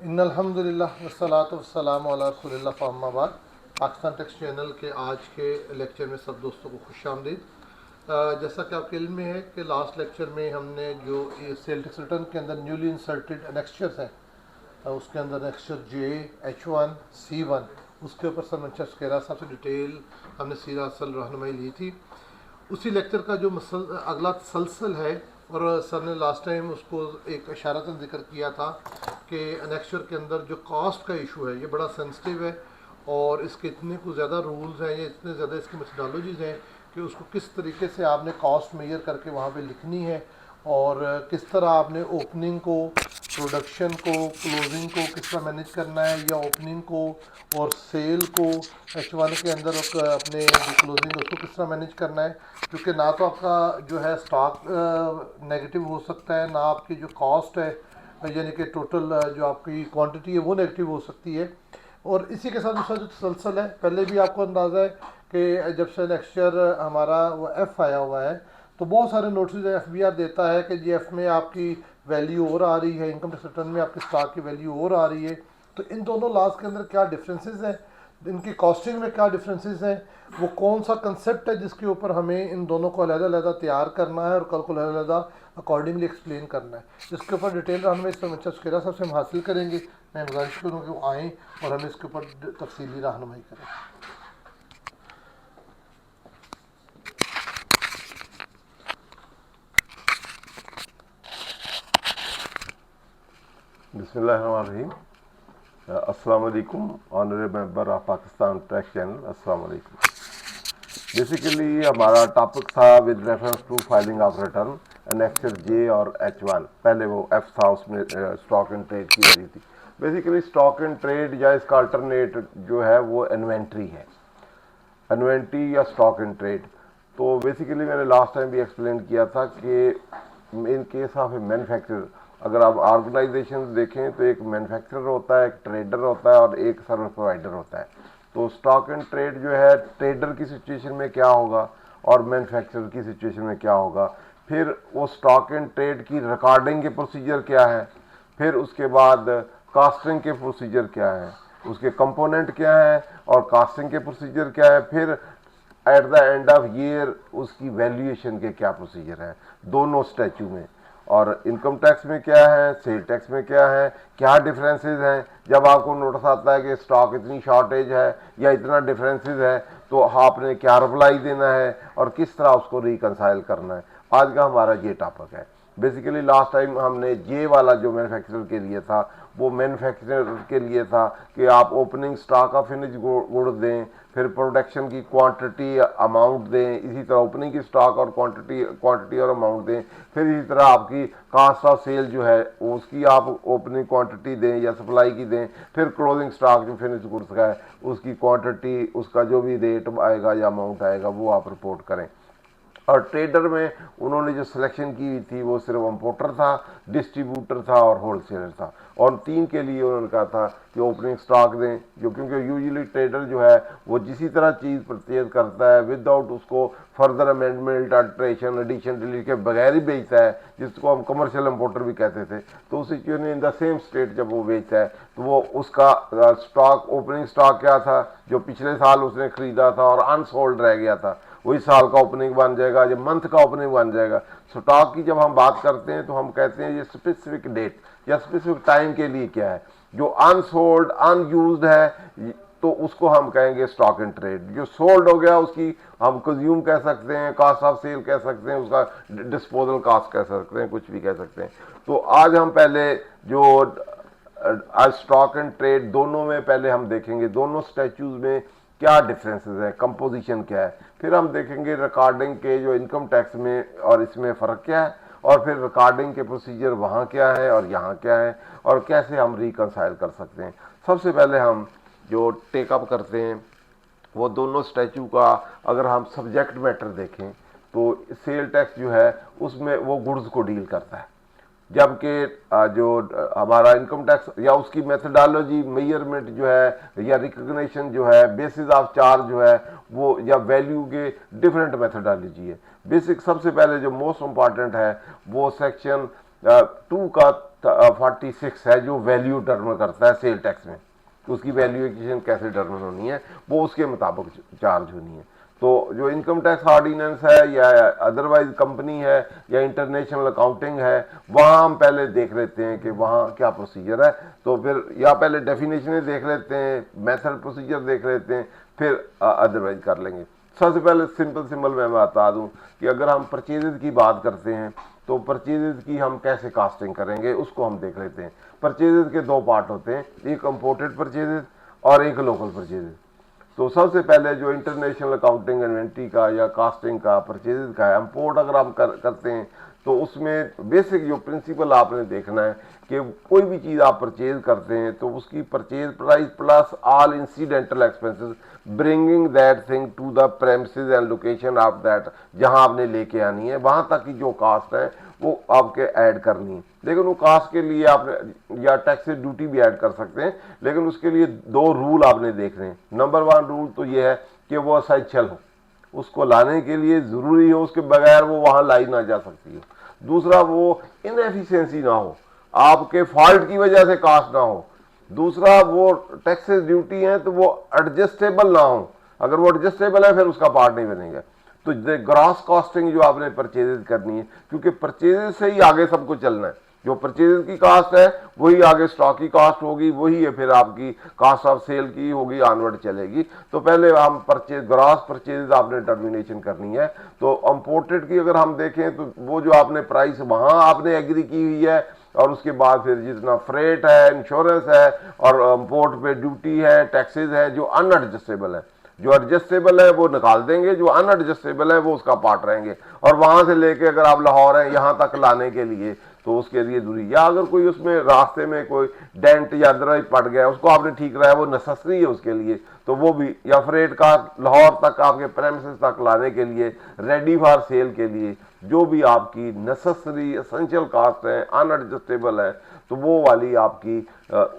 इन्नल्हम्दुलिल्लाह वस्सलातु वस्सलामु अला रसूलिल्लाह अम्मा बाद। पाकिस्तान टेक्स्ट चैनल के आज के लेक्चर में सब दोस्तों को खुशामदीद। जैसा कि आपके इल्म में है कि लास्ट लेक्चर में हमने जो सेल टैक्स रिटर्न के अंदर न्यूली इंसर्टेड एनेक्स्चर्स हैं, उसके अंदर एनेक्स्चर J, H1, C1, उसके ऊपर सर मंशा स्केरा साहब से डिटेल हमने सीधा असल रहनुमाई ली थी। उसी लेक्चर का जो अगला तसलसल है, और सर ने लास्ट टाइम उसको एक इशारतन जिक्र किया था कि एनेक्स्चर के अंदर जो कॉस्ट का इशू है ये बड़ा सेंसिटिव है, और इसके इतने कुछ ज़्यादा रूल्स हैं, ये इतने ज़्यादा इसकी मेथडोलॉजीज़ हैं कि उसको किस तरीके से आपने कॉस्ट मेजर करके वहाँ पे लिखनी है, और किस तरह आपने ओपनिंग को, प्रोडक्शन को, क्लोजिंग को किस तरह मैनेज करना है, या ओपनिंग को और सेल को H1 के अंदर अपने जो क्लोजिंग उसको किस तरह मैनेज करना है। क्योंकि ना तो आपका जो है स्टॉक नेगेटिव हो सकता है, ना आपकी जो कॉस्ट है यानी कि टोटल जो आपकी क्वांटिटी है वो नेगेटिव हो सकती है। और इसी के साथ दूसरा जो तसलसल है, पहले भी आपको अंदाज़ा है कि जब से नेक्स्चर हमारा वो एफ़ आया हुआ है तो बहुत सारे नोटिस FBR देता है कि जी एफ में आपकी वैल्यू और आ रही है, इनकम टैक्स रिटर्न में आपकी स्टॉक की वैल्यू और आ रही है। तो इन दोनों लॉज के अंदर क्या डिफरेंसेस हैं, इनकी कॉस्टिंग में क्या डिफरेंसेस हैं, वो कौन सा कंसेप्ट है जिसके ऊपर हमें इन दोनों को अलग-अलग तैयार करना है और कल को अलग-अलग अकॉर्डिंगली एक्सप्लेन करना है। इसके ऊपर डिटेल हमें इस समय सुखेरा साहब से हम हासिल करेंगे। मैं गुजारिश करूँगी वो आएँ और हमें इसके ऊपर तफसीली रहनुमाई करें। बिस्मिल्लाहिर्रहमानिर्रहीम। अस्सलाम वालेकुम honourable member of Pakistan tax channel, अस्सलाम वालेकुम। बेसिकली हमारा टॉपिक था with reference to filing of return annexure J और H1। पहले वो F था, उसमें स्टॉक एंड ट्रेड की वैल्यू थी। बेसिकली स्टॉक एंड ट्रेड या इसका अल्टरनेट जो है वो इन्वेंट्री है, इन्वेंट्री या स्टॉक एंड ट्रेड। तो बेसिकली मैंने लास्ट टाइम भी एक्सप्लेन किया था कि in case of A manufacturer, अगर आप ऑर्गेनाइजेशन देखें तो एक मैन्युफैक्चरर होता है, एक ट्रेडर होता है और एक सर्विस प्रोवाइडर होता है। तो स्टॉक एंड ट्रेड जो है ट्रेडर की सिचुएशन में क्या होगा और मैन्युफैक्चरर की सिचुएशन में क्या होगा, फिर वो स्टॉक एंड ट्रेड की रिकॉर्डिंग के प्रोसीजर क्या है, फिर उसके बाद कास्टिंग के प्रोसीजर क्या है, उसके कंपोनेंट क्या है और कास्टिंग के प्रोसीजर क्या है, फिर at the end of year उसकी वैल्यूएशन के क्या प्रोसीजर है दोनों स्टैच्यू में, और इनकम टैक्स में क्या है, सेल टैक्स में क्या है, क्या डिफरेंसेस हैं। जब आपको नोटिस आता है कि स्टॉक इतनी शॉर्टेज है या इतना डिफरेंसेस है तो आपने क्या रिप्लाई देना है और किस तरह उसको रिकंसाइल करना है। आज का हमारा ये टॉपिक है। बेसिकली लास्ट टाइम हमने जे वाला जो मैन्युफैक्चरर के लिए था वो मैन्युफैक्चरर के लिए था कि आप ओपनिंग स्टॉक का फिनिश गुड दें, फिर प्रोडक्शन की क्वांटिटी अमाउंट दें, इसी तरह ओपनिंग की स्टॉक और क्वांटिटी और अमाउंट दें, फिर इसी तरह आपकी कास्ट ऑफ सेल जो है उसकी आप ओपनिंग क्वांटिटी दें या सप्लाई की दें, फिर क्लोजिंग स्टॉक जो फिनिश गुड्स का है उसकी क्वांटिटी, उसका जो भी रेट आएगा या अमाउंट आएगा वो आप रिपोर्ट करें। और ट्रेडर में उन्होंने जो सिलेक्शन की हुई थी वो सिर्फ इंपोर्टर था, डिस्ट्रीब्यूटर था और होलसेलर था, और तीन के लिए उन्होंने कहा था कि ओपनिंग स्टॉक दें, जो क्योंकि यूजुअली ट्रेडर जो है वो जिसी तरह चीज़ परचेज करता है विदाउट उसको further amendment, alteration, addition, delete के बगैर ही बेचता है, जिसको हम कमर्शियल इंपोर्टर भी कहते थे। तो उस situation in the same state जब वो बेचता है तो वो उसका स्टॉक, ओपनिंग स्टॉक क्या था जो पिछले साल उसने खरीदा था और अनसोल्ड रह गया था, वही साल का ओपनिंग बन जाएगा, जब मंथ का ओपनिंग बन जाएगा। स्टॉक की जब हम बात करते हैं तो हम कहते हैं ये स्पेसिफिक डेट या स्पेसिफिक टाइम के लिए क्या है, जो अनसोल्ड अनयूज्ड है तो उसको हम कहेंगे स्टॉक एंड ट्रेड। जो सोल्ड हो गया उसकी हम कंज्यूम कह सकते हैं, कास्ट ऑफ सेल कह सकते हैं, उसका डिस्पोजल कास्ट कह सकते हैं, कुछ भी कह सकते हैं। तो आज हम पहले जो आज स्टॉक एंड ट्रेड दोनों में पहले हम देखेंगे दोनों स्टैच्यूज में क्या डिफरेंसेस है, कंपोजिशन क्या है, फिर हम देखेंगे रिकॉर्डिंग के जो इनकम टैक्स में और इसमें फ़र्क क्या है, और फिर रिकॉर्डिंग के प्रोसीजर वहाँ क्या है और यहाँ क्या है, और कैसे हम रिकंसाइल कर सकते हैं। सबसे पहले हम जो टेकअप करते हैं वो दोनों स्टैच्यू का अगर हम सब्जेक्ट मैटर देखें तो सेल टैक्स जो है उसमें वो गुड्स को डील करता है, जबकि जो हमारा इनकम टैक्स या उसकी मेथडोलॉजी मेजरमेंट जो है या रिकग्निशन जो है बेसिस ऑफ चार्ज जो है वो या वैल्यू के डिफरेंट मेथडोलॉजी है। बेसिक सबसे पहले जो मोस्ट इम्पॉर्टेंट है वो सेक्शन 2 का 46 है जो वैल्यू टर्म करता है सेल टैक्स में, तो उसकी वैल्यूएशन कैसे टर्म होनी है वो उसके मुताबिक चार्ज होनी है। तो जो इनकम टैक्स ऑर्डिनेंस है या अदरवाइज कंपनी है या इंटरनेशनल अकाउंटिंग है, वहाँ हम पहले देख लेते हैं कि वहाँ क्या प्रोसीजर है। तो फिर या पहले डेफिनेशन देख लेते हैं, मेथड प्रोसीजर देख लेते हैं, फिर अदरवाइज कर लेंगे। सबसे पहले सिंपल मैं बता दूं कि अगर हम परचेजेज की बात करते हैं तो परचेजेज की हम कैसे कास्टिंग करेंगे उसको हम देख लेते हैं। परचेजेज के दो पार्ट होते हैं, एक इंपोर्टेड परचेजेज और एक लोकल परचेजेज। तो सबसे पहले जो इंटरनेशनल अकाउंटिंग इन्वेंट्री का या कास्टिंग का परचेजेज का है, इंपोर्ट अगर हम करते हैं तो उसमें बेसिक जो प्रिंसिपल आपने देखना है कि कोई भी चीज़ आप परचेज करते हैं तो उसकी purchase price plus all incidental expenses bringing that thing to the premises and location of that, जहां आपने लेके आनी है वहां तक की जो कास्ट है वो आपके ऐड करनी है। लेकिन वो कास्ट के लिए आपने या टैक्स ड्यूटी भी ऐड कर सकते हैं, लेकिन उसके लिए दो रूल आपने देखने हैं। नंबर 1 रूल तो ये है कि वो असेंशियल हो, उसको लाने के लिए ज़रूरी हो, उसके बगैर वो वहाँ लाई ना जा सकती हो। दूसरा, वो इनएफिशिएंसी ना हो, आपके फॉल्ट की वजह से कास्ट ना हो। दूसरा, वो टैक्सेस ड्यूटी है तो वो एडजस्टेबल ना हो, अगर वो एडजस्टेबल है फिर उसका पार्ट नहीं बनेगा। तो ग्रॉस कॉस्टिंग जो आपने परचेजेज करनी है, क्योंकि परचेजेज से ही आगे सबको चलना है। जो परचेज की कास्ट है वही आगे स्टॉक की कास्ट होगी, वही है फिर आपकी कास्ट ऑफ सेल की होगी, ऑनवर्ड चलेगी। तो पहले हम परचेज ग्रॉस परचेज आपने टर्मिनेशन करनी है। तो इंपोर्टेड की अगर हम देखें तो वो जो आपने प्राइस वहां आपने एग्री की हुई है, और उसके बाद फिर जितना फ्रेट है, इंश्योरेंस है और इंपोर्ट पे ड्यूटी है, टैक्सेस है जो अनएडजस्टेबल है, जो एडजस्टेबल है वो निकाल देंगे, जो अनएडजस्टेबल है वो उसका पार्ट रहेंगे। और वहां से लेके अगर आप लाहौर हैं यहां तक लाने के लिए तो उसके लिए दूरी, या अगर कोई उसमें रास्ते में कोई डेंट या दराज पड़ गया उसको आपने ठीक रहा है, वो नेसेसरी है उसके लिए, तो वो भी, या फ्रेट का लाहौर तक आपके प्रेमिसेस तक लाने के लिए, रेडी फॉर सेल के लिए, जो भी आपकी नेसेसरी एसेंशियल कास्ट है, अनएडजस्टेबल है, तो वो वाली आपकी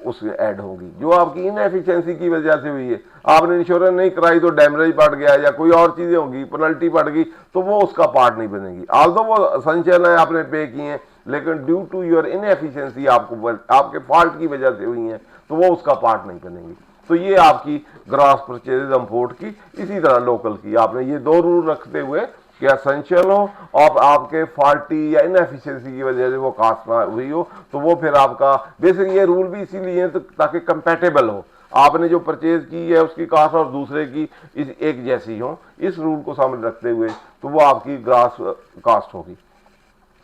उसमें ऐड होगी। जो आपकी इनएफिशिएंसी की वजह से हुई है, आपने इंश्योरेंस नहीं कराई तो डैमेज पड़ गया या कोई और चीजें होगी, पेनल्टी पड़ गई, तो वो उसका पार्ट नहीं बनेगी। आल्दो वो एसेंशियल है, आपने पे किए हैं, लेकिन ड्यू टू योर इनएफिशिएंसी आपको आपके फॉल्ट की वजह से हुई है तो वो उसका पार्ट नहीं बनेगी। तो ये आपकी ग्रॉस परचेज इंपोर्ट की। इसी तरह लोकल की आपने ये दो रूल रखते हुए कि एसेंशियल हो और आपके फॉल्टी या इनएफिशिएंसी की वजह से वो कास्ट ना हुई हो, तो वो फिर आपका बेसिक ये रूल भी इसीलिए है तो ताकि कंपैटिबल हो, आपने जो परचेज की है उसकी कास्ट और दूसरे की इस एक जैसी हो। इस रूल को सामने रखते हुए तो वो आपकी ग्रॉस कास्ट होगी।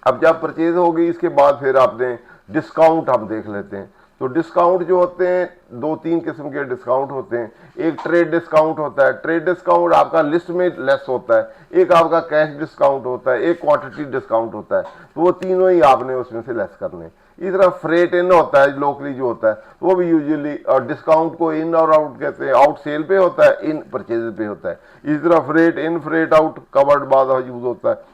अब जब परचेज होगी इसके बाद फिर आपने डिस्काउंट हम देख लेते हैं। तो डिस्काउंट जो होते हैं, 2-3 किस्म के डिस्काउंट होते हैं। एक ट्रेड डिस्काउंट होता है, ट्रेड डिस्काउंट आपका लिस्ट में लेस होता है। एक आपका कैश डिस्काउंट होता है, एक क्वांटिटी डिस्काउंट होता है। तो वो तीनों ही आपने उसमें से लेस करने। इस तरह फ्रेट इन होता है, लोकली जो होता है वो भी यूजुअली, और डिस्काउंट को इन और आउट कहते हैं, आउट सेल पे होता है, इन परचेज पे होता है। इस तरह फ्रेट इन, फ्रेट आउट कवर्ड बाद यूज होता है।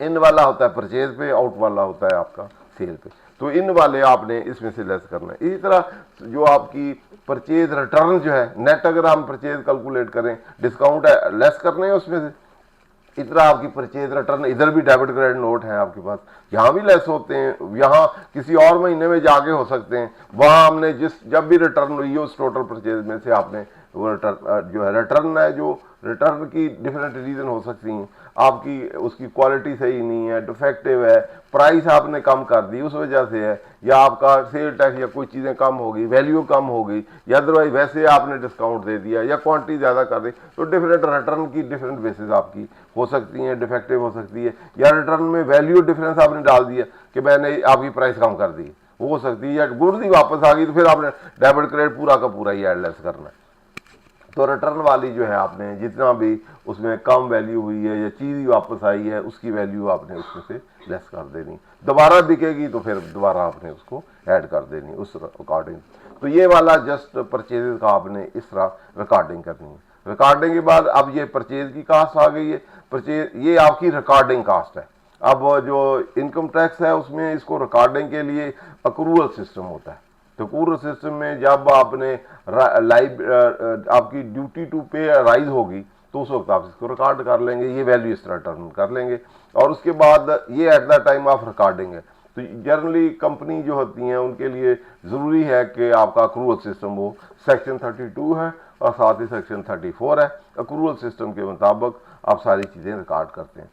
इन वाला होता है परचेज पे, आउट वाला होता है आपका सेल पे। तो इन वाले आपने इसमें से लेस करना है। इसी तरह जो आपकी परचेज रिटर्न जो है, नेट अगर हम परचेज कैलकुलेट करें, डिस्काउंट है लेस करने हैं उसमें से। इस तरह आपकी परचेज रिटर्न, इधर भी डेबिट क्रेडिट नोट है आपके पास, यहाँ भी लेस होते हैं, यहाँ किसी और महीने में जाके हो सकते हैं। वहाँ हमने जब भी रिटर्न हुई है उस टोटल परचेज में से आपने वो रिटर्न जो है, रिटर्न है, जो रिटर्न की डिफरेंट रीजन हो सकती हैं, आपकी उसकी क्वालिटी सही नहीं है, डिफेक्टिव है, प्राइस आपने कम कर दी उस वजह से है, या आपका सेल टैक्स या कोई चीज़ें कम होगी, वैल्यू कम होगी, या अदरवाइज वैसे आपने डिस्काउंट दे दिया या क्वांटिटी ज़्यादा कर दी। तो डिफरेंट रिटर्न की डिफरेंट बेसिस आपकी हो सकती हैं, डिफेक्टिव हो सकती है, या रिटर्न में वैल्यू डिफरेंस आपने डाल दिया कि मैंने आपकी प्राइस कम कर दी, वो हो सकती है, या गुड्स ही वापस आ गई तो फिर आपने डेबिट क्रेडिट पूरा का पूरा ही एड लेस करना है। तो रिटर्न वाली जो है आपने जितना भी उसमें कम वैल्यू हुई है या चीज़ ही वापस आई है उसकी वैल्यू आपने उसमें से लेस कर देनी। दोबारा बिकेगी तो फिर दोबारा आपने उसको ऐड कर देनी उस अकॉर्डिंग। तो ये वाला जस्ट परचेज का आपने इस तरह रिकॉर्डिंग करनी है। रिकॉर्डिंग के बाद अब ये परचेज की कास्ट आ गई है। परचेज ये आपकी रिकॉर्डिंग कास्ट है। अब जो इनकम टैक्स है उसमें इसको रिकॉर्डिंग के लिए अक्रूवल सिस्टम होता है। तो पूर्व सिस्टम में जब आपने लाइव आपकी ड्यूटी टू पे राइज होगी तो उस वक्त आप इसको रिकॉर्ड कर लेंगे, ये वैल्यू इस तरह टर्न कर लेंगे, और उसके बाद ये eight the time of recording है। तो जनरली कंपनी जो होती हैं उनके लिए ज़रूरी है कि आपका अक्रूवल सिस्टम हो। सेक्शन 32 है और साथ ही सेक्शन 34 है। अक्रूवल सिस्टम के मुताबिक आप सारी चीज़ें रिकॉर्ड करते हैं।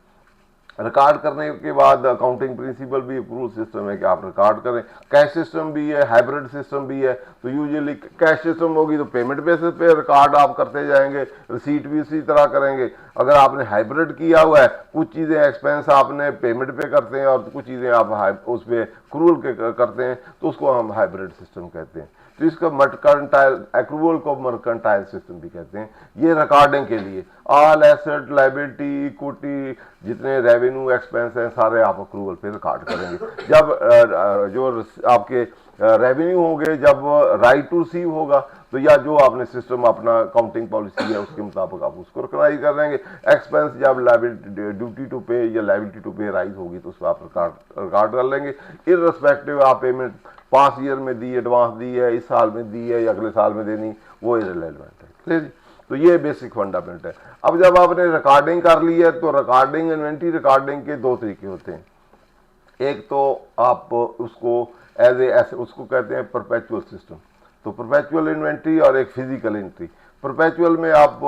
रिकॉर्ड करने के बाद अकाउंटिंग प्रिंसिपल भी अप्रूवल सिस्टम है कि आप रिकॉर्ड करें। कैश सिस्टम भी है, हाइब्रिड सिस्टम भी है। तो यूजुअली कैश सिस्टम होगी तो पेमेंट बेसिस पे रिकॉर्ड आप करते जाएंगे, रिसीट भी इसी तरह करेंगे। अगर आपने हाइब्रिड किया हुआ है, कुछ चीज़ें एक्सपेंस आपने पेमेंट पे करते हैं और कुछ चीज़ें आप उस पर अक्रूवल के करते हैं, तो उसको हम हाइब्रिड सिस्टम कहते हैं। तो इसका मर्केंटाइल अक्रूवल को मर्केंटाइल सिस्टम भी कहते हैं। ये रिकॉर्डिंग के लिए ऑल एसेट, लायबिलिटी, इक्विटी, जितने रेवेन्यू एक्सपेंस हैं सारे आप अक्रूवल पे रिकॉर्ड करेंगे। जब जो आपके रेवेन्यू होंगे, जब राइट टू रिसीव होगा, तो या जो आपने सिस्टम अपना अकाउंटिंग पॉलिसी है उसके मुताबिक आप उसको रिकॉग्नाइज कर देंगे। एक्सपेंस जब लायबिलिटी, ड्यूटी टू पे या लायबिलिटी टू पे राइज होगी तो उसको आप रिकॉर्ड कर लेंगे। इररिस्पेक्टिव आप पेमेंट 5 ईयर में दी, एडवांस दी है, इस साल में दी है या अगले साल में देनी, वो इररिलेवेंट है। क्लियर जी? तो ये बेसिक फंडामेंट है। अब जब आपने रिकॉर्डिंग कर ली है तो रिकॉर्डिंग, इन्वेंटरी रिकॉर्डिंग के दो तरीके होते हैं। एक तो आप उसको एज ए उसको कहते हैं परपेचुअल सिस्टम, तो परपेचुअल इन्वेंट्री, और एक फिजिकल एंट्री। परपेचुअल में आप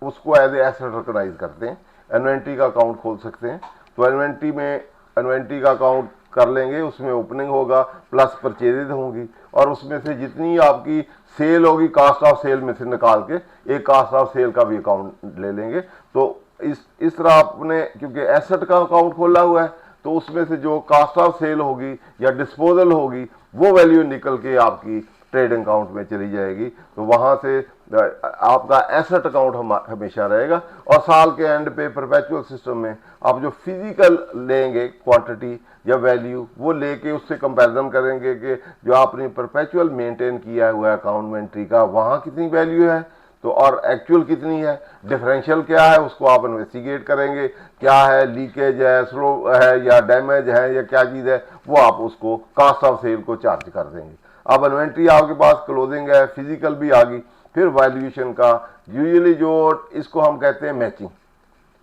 उसको एज ए एसेट रिकॉग्नाइज करते हैं, इन्वेंट्री का अकाउंट खोल सकते हैं। तो इन्वेंट्री का अकाउंट कर लेंगे, उसमें ओपनिंग होगा प्लस परचेजेज होंगी, और उसमें से जितनी आपकी सेल होगी कास्ट ऑफ सेल में से निकाल के एक कास्ट ऑफ सेल का भी अकाउंट ले लेंगे। तो इस तरह आपने, क्योंकि एसेट का अकाउंट खोला हुआ है, तो उसमें से जो कास्ट ऑफ सेल होगी या डिस्पोजल होगी वो वैल्यू निकल के आपकी ट्रेडिंग अकाउंट में चली जाएगी। तो वहां से आपका एसेट अकाउंट हमेशा रहेगा। और साल के एंड पे परपेचुअल सिस्टम में आप जो फिजिकल लेंगे क्वांटिटी या वैल्यू, वो लेके उससे कंपैरिजन करेंगे कि जो आपने परपेचुअल मेंटेन किया हुआ है अकाउंट एंट्री का, वहां कितनी वैल्यू है तो और एक्चुअल कितनी है, डिफरेंशियल क्या है, उसको आप इन्वेस्टिगेट करेंगे। क्या है, लीकेज है, स्लो है या डैमेज है या क्या चीज़ है, वो आप उसको कास्ट ऑफ सेल को चार्ज कर देंगे। अब इन्वेंट्री आपके पास क्लोजिंग है, फिजिकल भी आ गई, फिर वैल्यूएशन का यूजुअली जो इसको हम कहते हैं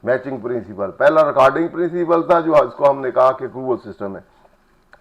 मैचिंग प्रिंसिपल। पहला रिकॉर्डिंग प्रिंसिपल था जो इसको हमने कहा कि अक्रूवल सिस्टम है।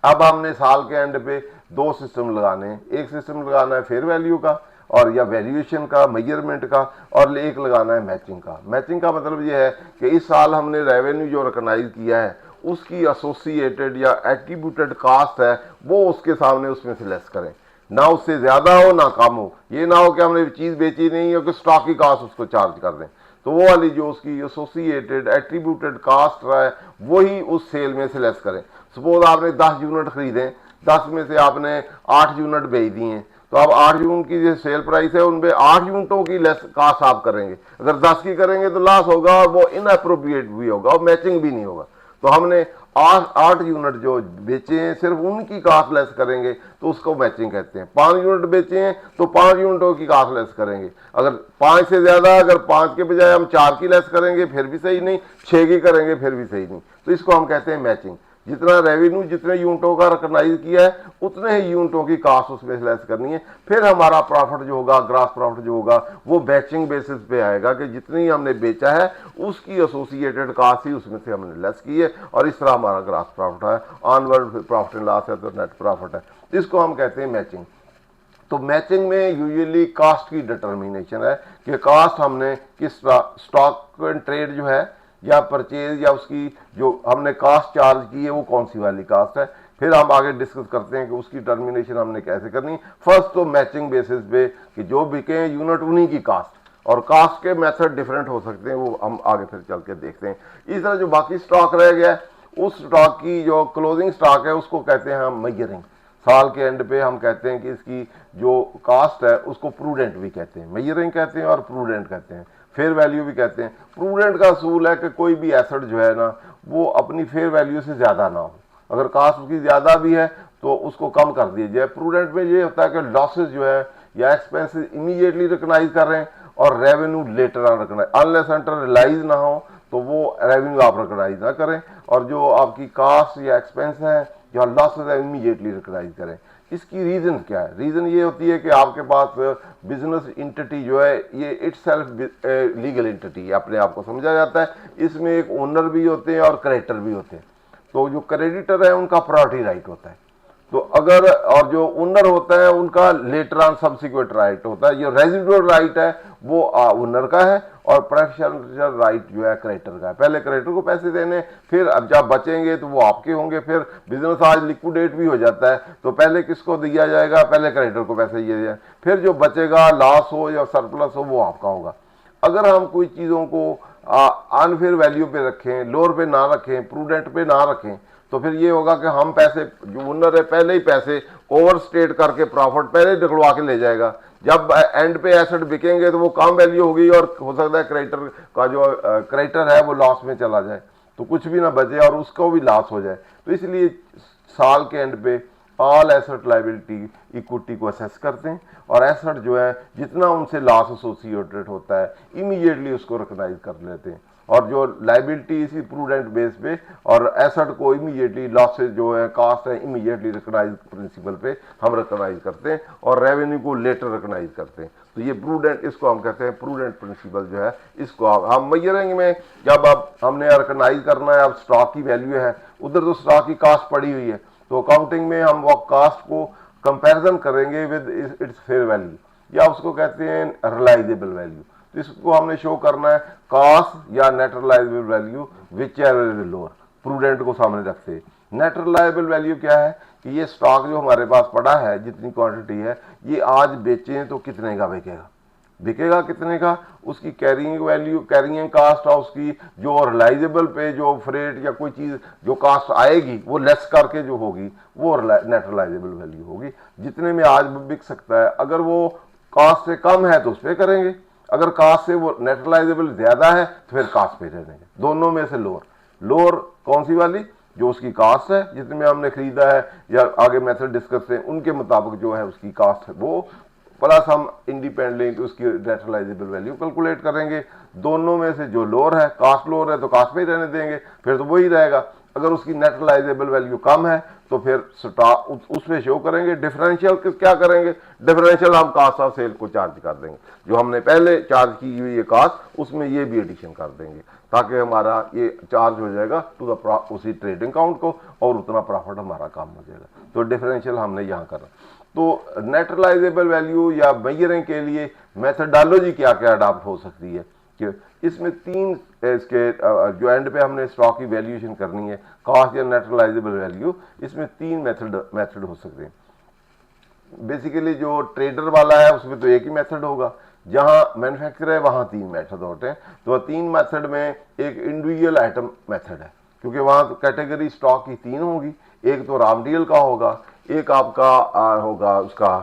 अब हमने साल के एंड पे दो सिस्टम लगाने हैं। एक सिस्टम लगाना है फेयर वैल्यू का और या वैल्यूएशन का, मेजरमेंट का, और एक लगाना है मैचिंग का। मैचिंग का मतलब ये है कि इस साल हमने रेवेन्यू जो रिकॉग्नाइज किया है उसकी एसोसिएटेड या एट्रीब्यूटेड कास्ट है वो उसके सामने उसमें से लेस करें, ना उससे ज्यादा हो ना कम हो। ये ना हो कि हमने चीज बेची नहीं हो कि स्टॉक की कास्ट उसको चार्ज कर दें। तो वो वाली जो उसकी एसोसिएटेड एट्रीब्यूटेड कास्ट है वही उस सेल में से लेस करें। सपोज आपने 10 यूनिट खरीदे, 10 में से आपने 8 यूनिट बेच दिए हैं, तो आप 8 यूनिट की जो सेल प्राइस है उनपे 8 यूनिटों की लेस कास्ट आप करेंगे। अगर 10 की करेंगे तो लॉस होगा और वो इनअप्रोप्रिएट भी होगा और मैचिंग भी नहीं होगा। तो हमने 8 यूनिट जो बेचे हैं सिर्फ उनकी कास्ट लेस करेंगे तो उसको मैचिंग कहते हैं। 5 यूनिट बेचे हैं तो 5 यूनिटों की कास्ट लेस करेंगे। अगर 5 से ज्यादा, अगर 5 के बजाय हम 4 की लेस करेंगे फिर भी सही नहीं, 6 की करेंगे फिर भी सही नहीं। तो इसको हम कहते हैं मैचिंग। जितना रेवेन्यू जितने यूनिटों का रिकॉग्नाइज किया है उतने ही यूनिटों की कास्ट उसमें लेस करनी है। फिर हमारा प्रॉफिट जो होगा, ग्रॉस प्रॉफिट जो होगा, वो मैचिंग बेसिस पे आएगा कि जितनी हमने बेचा है उसकी एसोसिएटेड कास्ट ही उसमें से हमने लेस की है, और इस तरह हमारा ग्रॉस प्रॉफिट है। ऑनवर्ड प्रॉफिट एंड लॉस है तो नेट प्रॉफिट है। इसको हम कहते हैं मैचिंग। तो मैचिंग में यूजुअली कास्ट की डिटर्मिनेशन है कि कास्ट हमने किस स्टॉक एंड ट्रेड जो है या परचेज या उसकी जो हमने कास्ट चार्ज की है वो कौन सी वाली कास्ट है। फिर हम आगे डिस्कस करते हैं कि उसकी टर्मिनेशन हमने कैसे करनी। फर्स्ट तो मैचिंग बेसिस पे कि जो बिके यूनिट उन्हीं की कास्ट, और कास्ट के मेथड डिफरेंट हो सकते हैं, वो हम आगे फिर चल के देखते हैं। इस तरह जो बाकी स्टॉक रह गया उस स्टॉक की जो क्लोजिंग स्टॉक है उसको कहते हैं हम मेजरिंग। साल के एंड पे हम कहते हैं कि इसकी जो कास्ट है उसको प्रूडेंट भी कहते हैं, मेजरिंग कहते हैं और प्रूडेंट कहते हैं, फेयर वैल्यू भी कहते हैं। प्रूडेंट का असूल है कि कोई भी एसेट जो है ना वो अपनी फेयर वैल्यू से ज्यादा ना हो। अगर कास्ट उसकी ज्यादा भी है तो उसको कम कर दिया जाए। प्रूडेंट में ये होता है कि लॉसेज जो है या एक्सपेंसेस इमीडिएटली रिकॉग्नाइज कर रहे हैं और revenue later on recognise, unless until realise ना हो तो वो रेवेन्यू आप रिकॉग्नाइज ना करें, और जो आपकी कास्ट या एक्सपेंस है या लॉसेज है इमीडिएटली रिकॉग्नाइज करें। इसकी रीजन क्या है? रीजन ये होती है कि आपके पास बिजनेस इंटिटी जो है ये इटसेल्फ लीगल इंटिटी अपने आप को समझा जाता है। इसमें एक ओनर भी होते हैं और क्रेडिटर भी होते हैं। तो जो क्रेडिटर है उनका प्रायोरिटी राइट होता है। तो अगर और जो ओनर होता है उनका लेटर ऑन सब्सिक्वेंट राइट होता है। जो रेजिडुअल राइट है वो ओनर का है और प्रेफरेंशियल राइट जो है क्रेडिटर का है। पहले क्रेडिटर को पैसे देने, फिर अब जब बचेंगे तो वो आपके होंगे। फिर बिजनेस आज लिक्विडेट भी हो जाता है तो पहले किसको दिया जाएगा, पहले क्रेडिटर को पैसे दिए जाए, फिर जो बचेगा लॉस हो या सरप्लस हो वो आपका होगा। अगर हम कोई चीज़ों को अनफेयर वैल्यू पे रखें, लोअर पे ना रखें, प्रूडेंट पे ना रखें, तो फिर ये होगा कि हम पैसे, जो ओनर है पहले ही पैसे ओवर स्टेट करके प्रॉफिट पहले ही निकलवा के ले जाएगा। जब एंड पे एसेट बिकेंगे तो वो कम वैल्यू होगी और हो सकता है क्रेडिटर का जो क्रेडिटर है वो लॉस में चला जाए, तो कुछ भी ना बचे और उसको भी लॉस हो जाए। तो इसलिए साल के एंड पे ऑल एसेट लाइबिलिटी इक्विटी को असेस करते हैं और एसेट जो है जितना उनसे लॉस एसोसिएटेड होता है इमीडिएटली उसको रिकॉग्नाइज कर लेते हैं। और जो लाइबिलिटी इसी प्रूडेंट बेस पे और एसेट को इमीडिएटली लॉसेज जो है कास्ट है इमीडिएटली रिकॉग्नाइज प्रिंसिपल पे हम रिकॉग्नाइज करते हैं और रेवेन्यू को लेटर रिकॉग्नाइज करते हैं। तो ये प्रूडेंट, इसको हम कहते हैं प्रूडेंट प्रिंसिपल जो है। इसको हम मेजरिंग में जब अब हमने रिकॉग्नाइज करना है, अब स्टॉक की वैल्यू है, उधर तो स्टॉक की कास्ट पड़ी हुई है, तो अकाउंटिंग में हम वो कास्ट को कंपैरिजन करेंगे विद इट्स फेयर वैल्यू या उसको कहते हैं रिलाइजेबल वैल्यू। तो इसको हमने शो करना है कास्ट या net realisable value which are lower, prudent को सामने रखते हैं। नेट रिलायबल वैल्यू क्या है कि ये स्टॉक जो हमारे पास पड़ा है, जितनी क्वांटिटी है, ये आज बेचें तो कितने का बिकेगा, बिकेगा कितने का, उसकी कैरिंग वैल्यू, कैरिंग कास्ट और उसकी जो रिलाइजेबल पे जो फ्रेट या कोई चीज़ जो कास्ट आएगी वो लेस करके जो होगी वो नेट रिलाइजेबल वैल्यू होगी, जितने में आज बिक सकता है। अगर वो कास्ट से कम है तो उस पर करेंगे, अगर कास्ट से वो नेट रिलाइजेबल ज़्यादा है तो फिर कास्ट पे रहेंगे। दोनों में से लोअर, लोअर कौन सी वाली, जो उसकी कास्ट है जितने में हमने खरीदा है या आगे मेथड डिस्कस है उनके मुताबिक जो है उसकी कास्ट है वो, प्लस हम इंडिपेंडेंटली उसकी नेट रिलाइजेबल वैल्यू कैलकुलेट करेंगे। दोनों में से जो लोअर है, कास्ट लोअर है तो कास्ट पे ही रहने देंगे, फिर तो वही रहेगा। अगर उसकी नेट रिलाइजेबल वैल्यू कम है तो फिर स्टॉक उसमें शो करेंगे। डिफरेंशियल क्या करेंगे, डिफरेंशियल हम कास्ट ऑफ सेल को चार्ज कर देंगे, जो हमने पहले चार्ज की हुई ये कास्ट उसमें ये भी एडिशन कर देंगे ताकि हमारा ये चार्ज हो जाएगा टू द उसी ट्रेडिंग अकाउंट को और उतना प्रॉफिट हमारा काम हो जाएगा। तो डिफरेंशियल हमने यहाँ करा। तो नेट रिलाइजेबल वैल्यू या मेजरिंग के लिए मेथडोलॉजी क्या क्या अडॉप्ट हो सकती है कि इसमें तीन इसके जो एंड पे हमने स्टॉक की वैल्यूएशन करनी है, कास्ट या नेट रिलाइजेबल वैल्यू, इसमें तीन मेथड हो सकते हैं। बेसिकली जो ट्रेडर वाला है उसमें तो एक ही मेथड होगा, जहां मैन्युफैक्चरर है वहां तीन मेथड होते हैं। तो तीन मेथड में एक इंडिविजुअल आइटम मेथड है, क्योंकि वहां तो कैटेगरी स्टॉक की तीन होगी, एक तो रॉ मटेरियल का होगा, एक आपका होगा उसका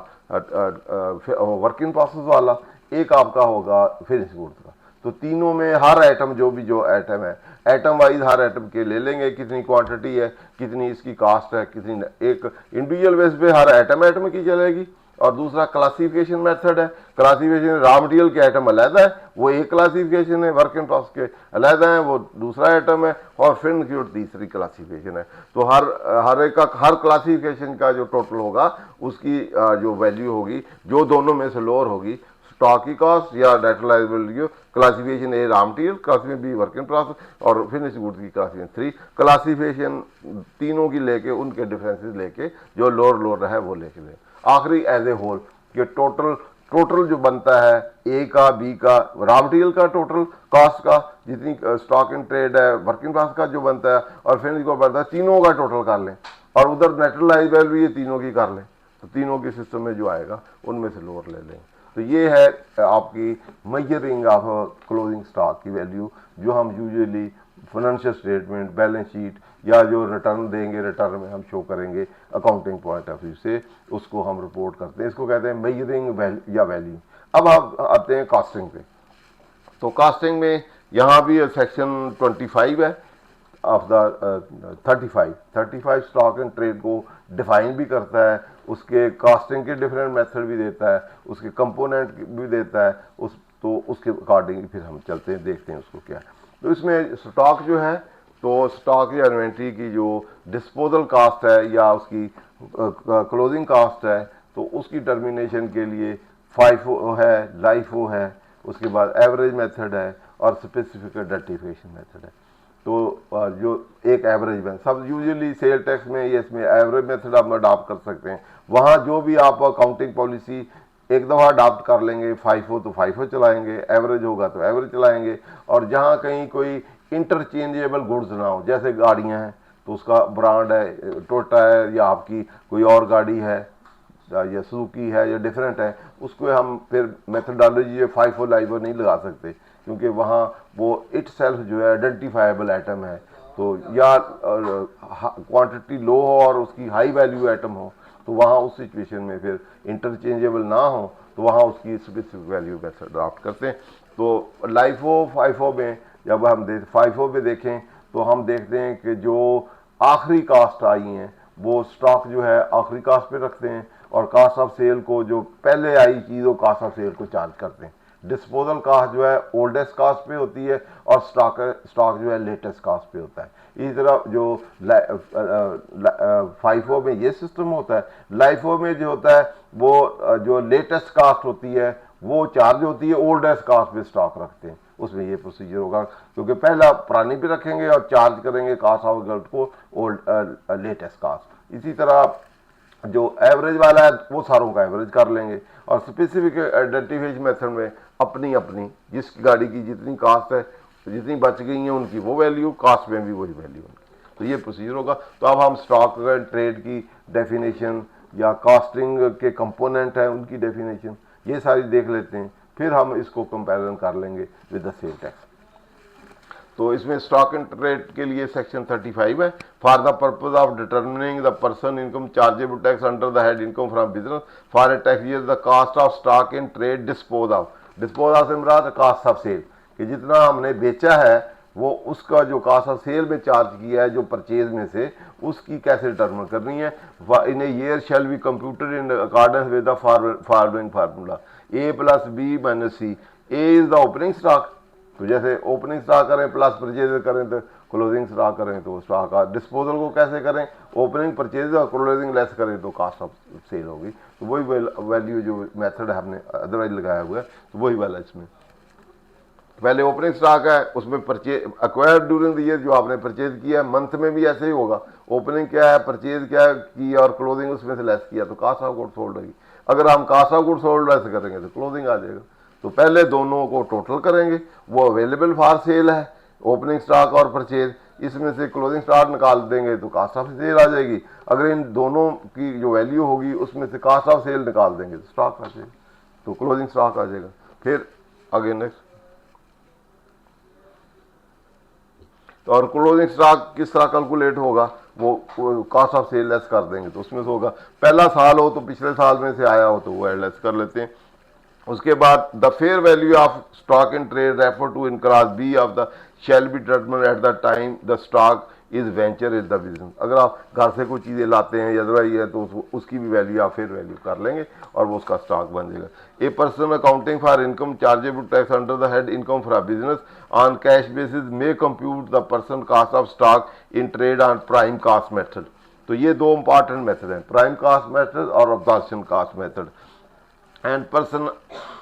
वर्क इन प्रोसेस वाला, एक आपका होगा फिनिश गुड्स का। तो तीनों में हर आइटम जो आइटम है, आइटम वाइज हर आइटम के ले लेंगे, कितनी क्वांटिटी है, कितनी इसकी कास्ट है, कितनी, एक इंडिविजुअल बेस पे हर आइटम की चलेगी। और दूसरा क्लासिफिकेशन मेथड है, क्लासिफिकेशन रॉ मटेरियल के आइटम अलग है, वो एक क्लासिफिकेशन है, वर्क इन प्रोसेस के अलग है, वो दूसरा आइटम है, और फिर तीसरी क्लासिफिकेशन है। तो हर एक का हर क्लासिफिकेशन का जो टोटल होगा उसकी जो वैल्यू होगी, जो दोनों में से लोअर होगी, स्टॉक की कॉस्ट या net realisable value, classification A raw material, classification B work in process और फिनिश गुड्स की क्लासिफिकेशन 3, क्लासिफिकेशन तीनों की लेके उनके डिफरेंसेस लेके जो लोअर है वो लेके ले। आखिरी एज ए होल कि टोटल जो बनता है ए का, बी का, रॉ मटेरियल का टोटल कॉस्ट का, जितनी स्टॉक इन ट्रेड है, वर्क इन प्रोसेस का जो बनता है और फिनिश को बनता है, तीनों का टोटल कर लें और उधर नेट रिलायजेबल भी ये तीनों की कर लें, तो तीनों के सिस्टम में जो आएगा उनमें से लोअर ले लें। तो ये है आपकी मेजरिंग ऑफ क्लोजिंग स्टॉक की वैल्यू, जो हम usually financial statement, balance sheet या जो रिटर्न देंगे, रिटर्न में हम शो करेंगे अकाउंटिंग पॉइंट ऑफ व्यू से, उसको हम रिपोर्ट करते हैं। इसको कहते हैं मेजरिंग या वैल्यू। अब आप आते हैं कॉस्टिंग पे। तो कॉस्टिंग में यहाँ भी सेक्शन 25 है of the 35 stock and trade को डिफाइन भी करता है, उसके कॉस्टिंग के डिफरेंट मेथड भी देता है, उसके कंपोनेंट भी देता है, उसके अकॉर्डिंग फिर हम चलते हैं, देखते हैं उसको क्या है। तो इसमें स्टॉक जो है, तो स्टॉक या इन्वेंट्री की जो डिस्पोजल कास्ट है या उसकी क्लोजिंग कास्ट है, तो उसकी टर्मिनेशन के लिए FIFO है, LIFO है, उसके बाद एवरेज मेथड है और स्पेसिफिक डेटिफिकेशन मेथड है। तो जो एक एवरेज में सब यूजुअली सेल टैक्स में ये इसमें एवरेज मेथड आप अडॉप्ट कर सकते हैं। वहाँ जो भी आप अकाउंटिंग पॉलिसी एक दफ़ा अडॉप्ट कर लेंगे, फाइफो तो फाइफो चलाएंगे, एवरेज होगा तो एवरेज चलाएंगे। और जहाँ कहीं कोई इंटरचेंजेबल गुड्स ना हो, जैसे गाड़ियाँ हैं तो उसका ब्रांड है टोयोटा है या आपकी कोई और गाड़ी है या सुजुकी है या डिफरेंट है, उसको हम फिर मेथडोलॉजी फाइफो लाइफो नहीं लगा सकते, क्योंकि वहाँ वो इट सेल्फ जो है आइडेंटिफाइबल आइटम है। तो या क्वांटिटी लो हो और उसकी हाई वैल्यू आइटम हो, तो वहाँ उस सिचुएशन में फिर इंटरचेंजेबल ना हो तो वहाँ उसकी स्पेसिफिक वैल्यू मेथड अडॉप्ट करते हैं। तो लाइफो फाइफो में जब हम फाइफो में देखें तो हम देखते हैं कि जो आखिरी कास्ट आई हैं वो स्टॉक जो है आखिरी कास्ट पे रखते हैं, और कास्ट ऑफ सेल को जो पहले आई चीज़ वो कास्ट ऑफ सेल को चार्ज करते हैं। डिस्पोजल कास्ट जो है ओल्डेस्ट कास्ट पे होती है और स्टॉक जो है लेटेस्ट कास्ट पे होता है। इसी तरह जो फाइफो में ये सिस्टम होता है। लाइफो में जो होता है वो जो लेटेस्ट कास्ट होती है वो चार्ज होती है, ओल्डेस्ट कास्ट पे स्टॉक रखते हैं। उसमें ये प्रोसीजर होगा, क्योंकि पहला पुरानी भी रखेंगे और चार्ज करेंगे कास्ट ऑफ गुड्स को ओल्ड लेटेस्ट कास्ट। इसी तरह जो एवरेज वाला है वो सारों का एवरेज कर लेंगे, और स्पेसिफिक आइडेंटिफिकेशन मेथड में अपनी अपनी जिस गाड़ी की जितनी कास्ट है, जितनी बच गई हैं उनकी वो वैल्यू, कास्ट में भी वही वैल्यू उनकी। तो ये प्रोसीजर होगा। तो अब हम स्टॉक ट्रेड की डेफिनेशन या कास्टिंग के कंपोनेंट है उनकी डेफिनेशन ये सारी देख लेते हैं, फिर हम इसको कंपैरिजन कर लेंगे विद द सेल टैक्स। तो इसमें स्टॉक एंड ट्रेड के लिए सेक्शन 35 है, for the purpose of determining the person income chargeable tax under the head income from business for a tax year the cost of stock in trade dispose of से मुराद cast of cell, कि जितना हमने बेचा है वो उसका जो कास्ट ऑफ सेल में चार्ज किया है जो परचेज में से, उसकी कैसे डिटर्मिन करनी है। In a year shall be computed in accordance with the following formula A plus B minus C. A is the opening stock, तो जैसे ओपनिंग स्टॉक करें प्लस परचेज करें तो क्लोजिंग स्टॉक करें तो स्टॉक का डिस्पोजल को कैसे करें, ओपनिंग परचेज और क्लोजिंग लेस करें तो कास्ट ऑफ सेल होगी। तो वही वैल्यू जो मेथड हमने अदरवाइज लगाया हुआ है तो वही वाला इसमें पहले ओपनिंग स्टॉक है उसमें purchase acquired during the year जो आपने परचेज किया है, मंथ में भी ऐसे ही होगा। ओपनिंग क्या है, परचेज क्या है की और क्लोजिंग उसमें से लेस किया तो कास्ट ऑफ गुड्स सोल्ड होगी। अगर हम cost of goods sold less करेंगे तो क्लोजिंग आ जाएगा। तो पहले दोनों को टोटल करेंगे, वो अवेलेबल फॉर सेल है ओपनिंग स्टॉक और परचेज, इसमें से क्लोजिंग स्टॉक निकाल देंगे तो कास्ट ऑफ सेल आ जाएगी। अगर इन दोनों की जो वैल्यू होगी उसमें से कास्ट ऑफ सेल निकाल देंगे तो स्टॉक आ जाएगा, तो क्लोजिंग स्टॉक आ जाएगा। फिर आगे नेक्स्ट, तो और क्लोजिंग स्टॉक किस तरह कैलकुलेट होगा, वो कास्ट ऑफ सेल लेस कर देंगे। तो उसमें से होगा पहला साल हो तो पिछले साल में से आया हो तो वो लेस कर लेते हैं। उसके बाद the fair value of stock in trade refer to in clause B of the shall be determined at the time the stock is venture is the business. अगर आप घर से कोई चीज़ें लाते हैं या दवाई है तो उसकी भी वैल्यू आप फेयर वैल्यू कर लेंगे और वो उसका स्टॉक बन जाएगा। A person accounting for income chargeable tax under the head income for business on cash basis may compute the person cost of stock in trade on prime cost method. तो ये दो इंपॉर्टेंट मेथड हैं, prime cost method और absorption cost method. And person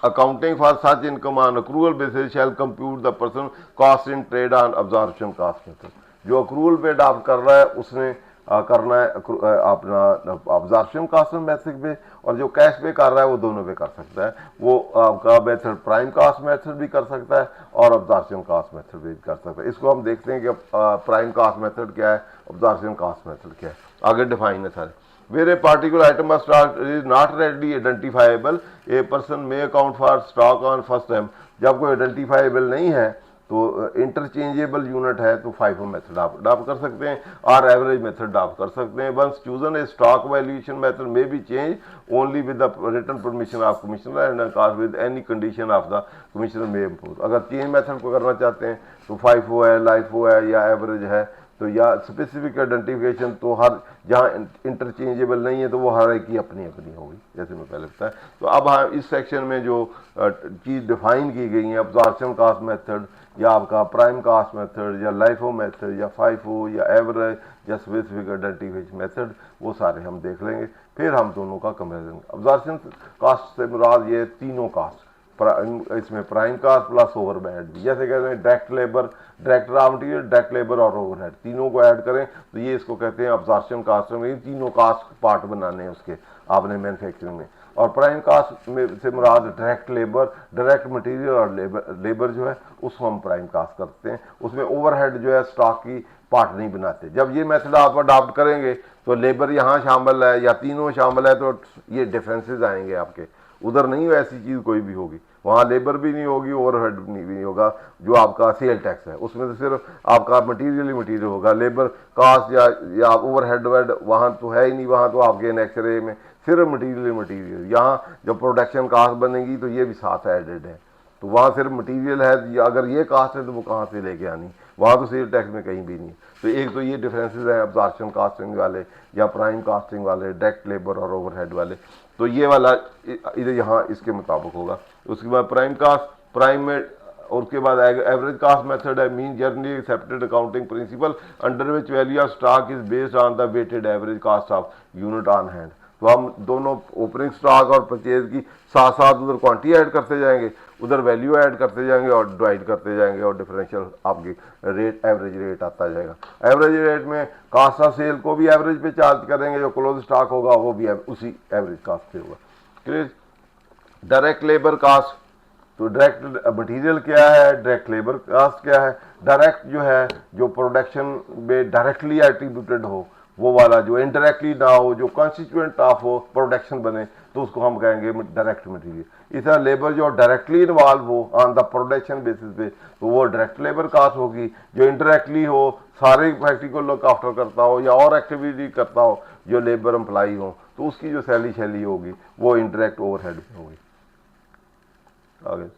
accounting for such income on accrual basis shall compute the person cost in trade on absorption cost method। जो accrual पे adopt कर रहा है उसने करना है अपना absorption cost मेथड पे, और जो कैश पे कर रहा है वो दोनों पे कर सकता है। वो आपका मेथड प्राइम कास्ट मेथड भी कर सकता है और absorption कास्ट मेथड भी कर सकता है। इसको हम देखते हैं कि प्राइम कास्ट मेथड क्या है, absorption कास्ट मेथड क्या है, आगे डिफाइन है सारे। Where a particular item of stock is not readily identifiable, a person may account for stock on first time। जब कोई आइडेंटिफाइबल नहीं है तो इंटरचेंजेबल यूनिट है तो फाइफो मेथड आप अडॉप्ट कर सकते हैं और एवरेज मेथड अडॉप्ट कर सकते हैं। Once chosen a stock valuation method may be change only with the written permission of commissioner and accord with any condition of the commissioner may impose. अगर change method को करना चाहते हैं तो FIFO है, लाइफो है या एवरेज है, तो या स्पेसिफिक आइडेंटिफिकेशन तो हर जहाँ इंटरचेंजेबल नहीं है तो वो हर एक की अपनी अपनी होगी, जैसे मैं पहले बताया। तो अब हम इस सेक्शन में जो चीज़ डिफाइन की गई है, अब्जॉर्प्शन कास्ट मेथड या आपका प्राइम कास्ट मेथड या लाइफो मेथड या फाइफो या एवरेज या स्पेसिफिक आइडेंटिफिकेशन मेथड, वो सारे हम देख लेंगे। फिर हम दोनों का कंपेरिजन। अब्जॉर्प्शन कास्ट से मुराद ये तीनों कास्ट, इसमें प्राइम कास्ट प्लस ओवरहेड भी, जैसे कहते हैं direct labour, direct raw material, direct labour और ओवरहेड, तीनों को ऐड करें तो ये इसको कहते हैं अब्जॉर्प्शन कास्ट में। तीनों कास्ट पार्ट बनाने हैं उसके आपने मैन्युफैक्चरिंग में। और प्राइम कास्ट में से मुराद डायरेक्ट लेबर, डायरेक्ट मटेरियल और लेबर जो है उसको हम प्राइम कास्ट करते हैं। उसमें ओवरहेड जो है स्टॉक की पार्ट नहीं बनाते। जब ये मेथड आप अडॉप्ट करेंगे तो लेबर यहाँ शामिल है या तीनों शामिल है तो ये डिफरेंसेस आएंगे आपके। उधर नहीं ऐसी चीज़ कोई भी होगी, वहाँ लेबर भी नहीं होगी, ओवरहेड भी नहीं होगा। जो आपका सेल टैक्स है उसमें तो सिर्फ आपका मटीरियल ही मटीरियल होगा, लेबर कास्ट या ओवरहेड वेड वहाँ तो है ही नहीं। वहाँ तो आपके एक्सरे में सिर्फ मटीरियल मटीरियल। यहाँ जब प्रोडक्शन कास्ट बनेगी तो ये भी साथ एडेड है, तो वहाँ सिर्फ मटीरियल है। अगर ये कास्ट है तो वो कहाँ से लेके आनी, वहाँ तो सेल टैक्स में कहीं भी नहीं। तो एक तो ये डिफरेंसेस हैं अब्जॉर्प्शन कास्टिंग वाले या प्राइम कास्टिंग वाले, डायरेक्ट लेबर और ओवरहेड वाले। तो ये वाला इधर यहाँ इसके मुताबिक होगा। उसके बाद प्राइम कास्ट, प्राइम में और उसके बाद एवरेज कास्ट मेथड है, mean generally accepted accounting principle under which value of stock is based on the weighted average cost of unit on hand. तो हम दोनों ओपनिंग स्टॉक और परचेज की साथ साथ उधर क्वांटिटी ऐड करते जाएंगे, उधर वैल्यू ऐड करते जाएंगे और डिवाइड करते जाएंगे और डिफरेंशियल आपकी रेट, एवरेज रेट आता जाएगा। एवरेज रेट में कास्ट ऑफ सेल को भी एवरेज पे चार्ज करेंगे, जो क्लोज स्टॉक होगा वो भी उसी एवरेज कास्ट पे होगा। क्लियर। डायरेक्ट लेबर कास्ट, तो डायरेक्ट मटेरियल क्या है, डायरेक्ट लेबर कास्ट क्या है। डायरेक्ट जो है जो प्रोडक्शन में डायरेक्टली एट्रीब्यूटेड हो वो वाला, जो इनडायरेक्टली ना हो, जो कॉन्स्टिट्यूएंट ऑफ हो प्रोडक्शन बने तो उसको हम कहेंगे डायरेक्ट मटेरियल। इस तरह लेबर जो डायरेक्टली इन्वॉल्व हो ऑन द प्रोडक्शन बेसिस पे तो वो डायरेक्ट लेबर कास्ट होगी। जो इनडायरेक्टली हो, सारे फैक्ट्री को लुक आफ्टर करता हो या और एक्टिविटी करता हो, जो लेबर एम्प्लॉई हो, तो उसकी जो सैलरी होगी वो इनडायरेक्ट ओवरहेड होगी। आगे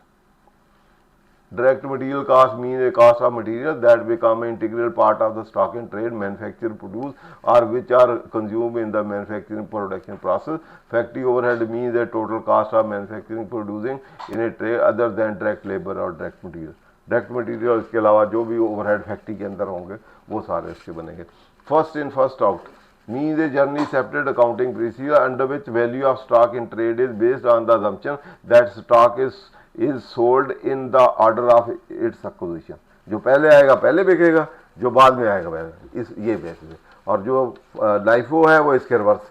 direct material cost means a cost of material that become an integral part of the stock in trade manufactured produce or which are consumed in the manufacturing production process. Factory overhead means a total cost of manufacturing producing in a trade other than direct labor or direct material. Direct material इसके अलावा जो भी overhead factory के अंदर होंगे वो सारे इसके बनेंगे। First in first out means a generally accepted accounting procedure under which value of stock in trade is based on the assumption that stock is sold in the order of its acquisition। जो पहले आएगा पहले बिकेगा, जो बाद में आएगा पहले, इस ये बेसिस है। और जो लाइफो है वो इसके रिवर्स,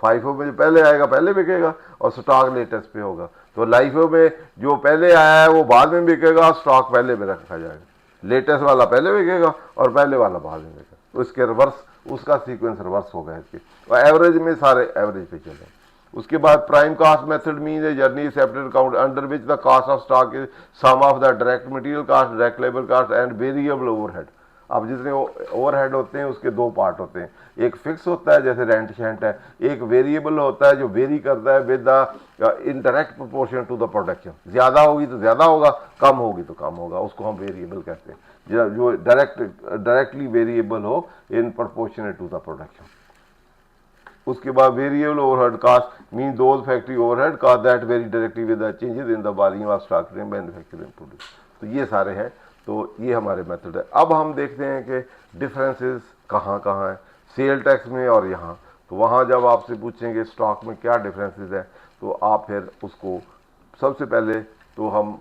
फाइफो में जो पहले आएगा पहले बिकेगा और स्टॉक लेटेस्ट पे होगा। तो लाइफो में जो पहले आया है वो बाद में बिकेगा, स्टॉक पहले में रखा जाएगा। लेटेस्ट वाला पहले बिकेगा और पहले वाला बाद में बिकेगा। तो इसके रिवर्स, उसका सीक्वेंस रिवर्स हो गया इसके। और एवरेज में सारे एवरेज पे चले। उसके बाद prime cost method mean a journey separate account under which the cost of stock is sum of the direct material cost, direct labour cost and variable overhead. अब जितने ओवरहेड होते हैं उसके दो पार्ट होते हैं, एक फिक्स होता है जैसे रेंट शेंट है, एक वेरिएबल होता है जो वेरी करता है with the indirect proportion to the production. ज्यादा होगी तो ज्यादा होगा, कम होगी तो कम होगा, उसको हम वेरिएबल कहते हैं। जो डायरेक्टली वेरिएबल हो in proportionate to the production. उसके बाद variable overhead cost mean those factory overhead cost that vary directly with the changes in the volume of stock manufacturing produce. तो ये सारे हैं, तो ये हमारे मेथड है। अब हम देखते हैं कि डिफरेंसेस कहाँ कहाँ हैं सेल टैक्स में और यहाँ। तो वहाँ जब आपसे पूछेंगे स्टॉक में क्या डिफरेंसेस है तो आप फिर उसको सबसे पहले तो हम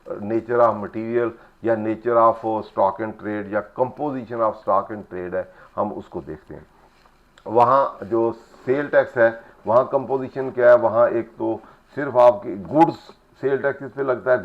नेचर ऑफ मटेरियल या nature of stock and trade या composition of stock and trade है, हम उसको देखते हैं। वहाँ जो सेल टैक्स है वहाँ कंपोजिशन क्या है, वहाँ एक तो सिर्फ आपकी गुड्स, सेल टैक्स इस पे लगता है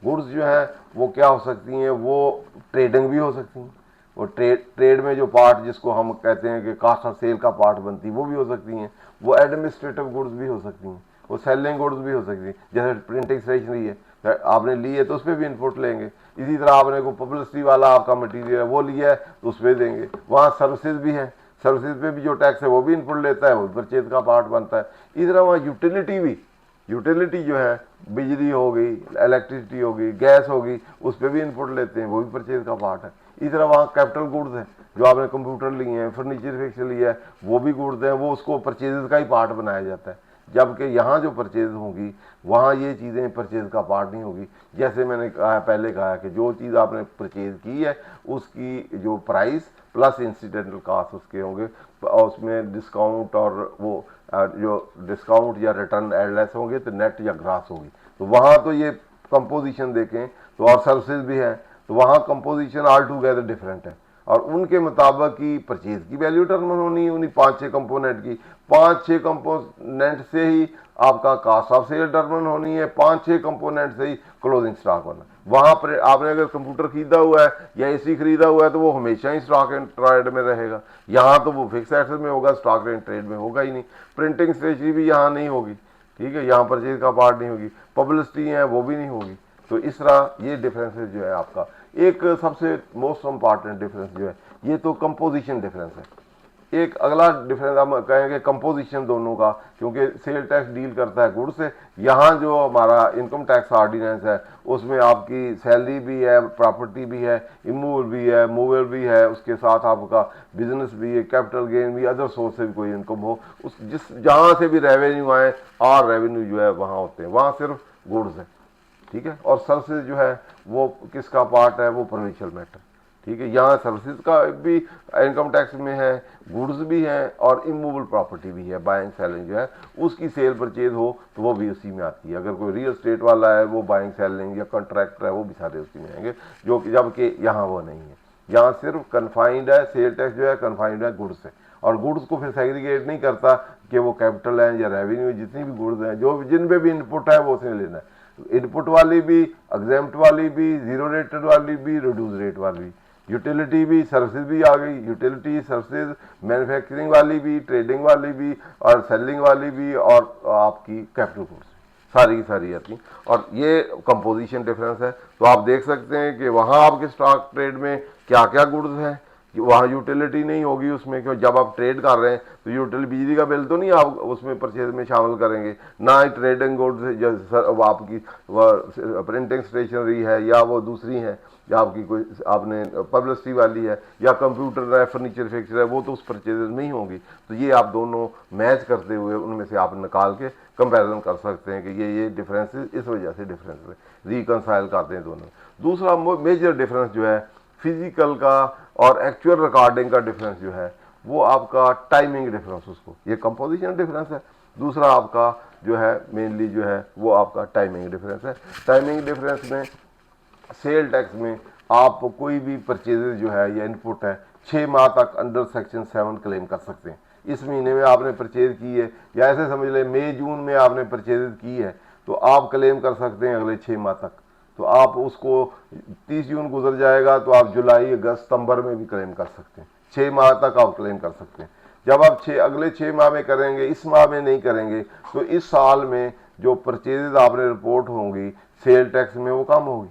गुड्स जो है वो क्या हो सकती हैं, वो ट्रेडिंग भी हो सकती हैं। वो ट्रेड में जो पार्ट जिसको हम कहते हैं कि कास्ट ऑफ सेल का पार्ट बनती है वो भी हो सकती हैं। वो एडमिनिस्ट्रेटिव गुड्स भी हो सकती हैं, वो सेलिंग गुड्स भी हो सकती हैं। जैसे प्रिंटिंग स्टेशनरी है, आपने ली है तो उस पर भी इनपुट लेंगे। इसी तरह आपने को पब्लिसिटी वाला आपका मटीरियल है वो लिया है तो उस पर देंगे। वहाँ सर्विसेज भी हैं, सर्विसेज पे भी जो टैक्स है वो भी इनपुट लेता है, वो परचेज का पार्ट बनता है। इस तरह वहाँ यूटिलिटी भी, यूटिलिटी जो है बिजली हो गई, इलेक्ट्रिसिटी होगी, गैस होगी, उस पर भी इनपुट लेते हैं, वो भी परचेज का पार्ट है। इस तरह वहाँ कैपिटल गुड्स हैं, जो आपने कंप्यूटर लिए हैं, फर्नीचर फिक्स लिया है, वो भी गुड्स हैं, वो उसको परचेज का ही पार्ट बनाया जाता है। जबकि यहाँ जो परचेज होगी वहाँ ये चीज़ें परचेज का पार्ट नहीं होगी। जैसे मैंने कहा पहले कहा कि जो चीज़ आपने परचेज की है उसकी जो प्राइस प्लस इंसिडेंटल कास्ट उसके होंगे, और उसमें डिस्काउंट और वो जो डिस्काउंट या रिटर्न एडलेस होंगे तो नेट या ग्रास होगी। तो वहाँ तो ये कंपोजिशन देखें तो और सर्विसेज भी है तो वहाँ कंपोजिशन ऑल टुगेदर डिफरेंट है और उनके मुताबिक की परचेज की वैल्यू डिटरमिन होनी है उन्हीं 5-6 कंपोनेंट की। 5-6 कंपोनेंट से ही आपका कास्ट ऑफ सेल डिटरमिन होनी है, 5-6 कंपोनेंट से ही क्लोजिंग स्टॉक होना। वहाँ पर आपने अगर कंप्यूटर खरीदा हुआ है या एसी खरीदा हुआ है तो वो हमेशा ही स्टॉक एंड ट्रेड में रहेगा। यहाँ तो वो फिक्स एसेट में होगा, स्टॉक एंड ट्रेड में होगा ही नहीं। प्रिंटिंग स्टेशनरी भी यहाँ नहीं होगी, ठीक है, यहाँ परचेज का पार्ट नहीं होगी। पब्लिसिटी है वो भी नहीं होगी। तो इस तरह ये डिफरेंसेस जो है आपका एक सबसे मोस्ट इम्पॉर्टेंट डिफरेंस जो है ये तो कंपोजिशन डिफरेंस है। एक अगला डिफरेंस हम कहेंगे कंपोजिशन दोनों का, क्योंकि सेल टैक्स डील करता है गुड से। यहाँ जो हमारा इनकम टैक्स ऑर्डिनेंस है उसमें आपकी सैलरी भी है, प्रॉपर्टी भी है, इमूवेबल भी है, मूवेबल भी है, उसके साथ आपका बिजनेस भी है, कैपिटल गेन भी, अदर सोर्स से भी कोई इनकम हो, उस जिस जहाँ से भी रेवेन्यू आए और रेवेन्यू जो है वहाँ होते हैं, वहाँ सिर्फ गुड्स है, ठीक है। और सर्विसेज जो है वो किसका पार्ट है, वो प्रोविंशियल मैटर, ठीक है। यहाँ सर्विसेज का भी इनकम टैक्स में है, गुड्स भी है और इमूवेबल प्रॉपर्टी भी है। बाइंग सेलिंग जो है उसकी सेल परचेज हो तो वो भी उसी में आती है। अगर कोई रियल एस्टेट वाला है वो बाइंग सेलिंग या कॉन्ट्रैक्टर है वो भी सारे उसी में आएंगे, जो कि जबकि यहाँ वो नहीं है। यहाँ सिर्फ कन्फाइंड है, सेल टैक्स जो है कन्फाइंड है गुड्स से, और गुड्स को फिर सेग्रीगेट नहीं करता कि वो कैपिटल है या रेवेन्यू, जितनी भी गुड्स हैं जो जिन पे भी इनपुट है वो उसने लेना है। इनपुट वाली भी, एग्जेम्प्ट वाली भी, जीरो रेटेड वाली भी, रिड्यूस रेट वाली भी, यूटिलिटी भी, सर्विसेज भी आ गई, यूटिलिटी सर्विसेज, मैन्युफैक्चरिंग वाली भी, ट्रेडिंग वाली भी और सेलिंग वाली भी और आपकी कैपिटल गुड्स सारी की सारी आती। और ये कंपोजिशन डिफरेंस है। तो आप देख सकते हैं कि वहाँ आपके स्टॉक ट्रेड में क्या क्या गुड्स हैं, वहाँ यूटिलिटी नहीं होगी उसमें, क्यों जब आप ट्रेड कर रहे हैं तो यूटिलिटी बिजली का बिल तो नहीं आप उसमें परचेज में शामिल करेंगे, ना ही ट्रेडिंग गुड्स आपकी प्रिंटिंग स्टेशनरी है या वो दूसरी है या आपकी कोई आपने पब्लिसिटी वाली है या कंप्यूटर है, फर्नीचर फिक्सर है, वो तो उस परचेज में ही होंगी। तो ये आप दोनों मैच करते हुए उनमें से आप निकाल के कंपैरिजन कर सकते हैं कि ये डिफरेंसेस इस वजह से डिफरेंस है, रिकनसाइल करते हैं दोनों। दूसरा मेजर डिफरेंस जो है फिजिकल का और एक्चुअल रिकॉर्डिंग का डिफरेंस जो है वो आपका टाइमिंग डिफरेंस, उसको ये कंपोजिशन डिफरेंस है। दूसरा आपका जो है मेनली जो है वो आपका टाइमिंग डिफरेंस है। टाइमिंग डिफरेंस में सेल टैक्स में आप कोई भी परचेजेज जो है या इनपुट है 6 माह तक अंडर सेक्शन 7 क्लेम कर सकते हैं। इस महीने में आपने परचेज की है या ऐसे समझ लें मई जून में आपने परचेज की है तो आप क्लेम कर सकते हैं अगले 6 माह तक। तो आप उसको 30 जून गुजर जाएगा तो आप जुलाई अगस्त सितंबर में भी क्लेम कर सकते हैं। 6 माह तक आप क्लेम कर सकते हैं। जब आप अगले 6 माह में करेंगे, इस माह में नहीं करेंगे, तो इस साल में जो परचेजेज आपने रिपोर्ट होंगी सेल टैक्स में वो कम होगी।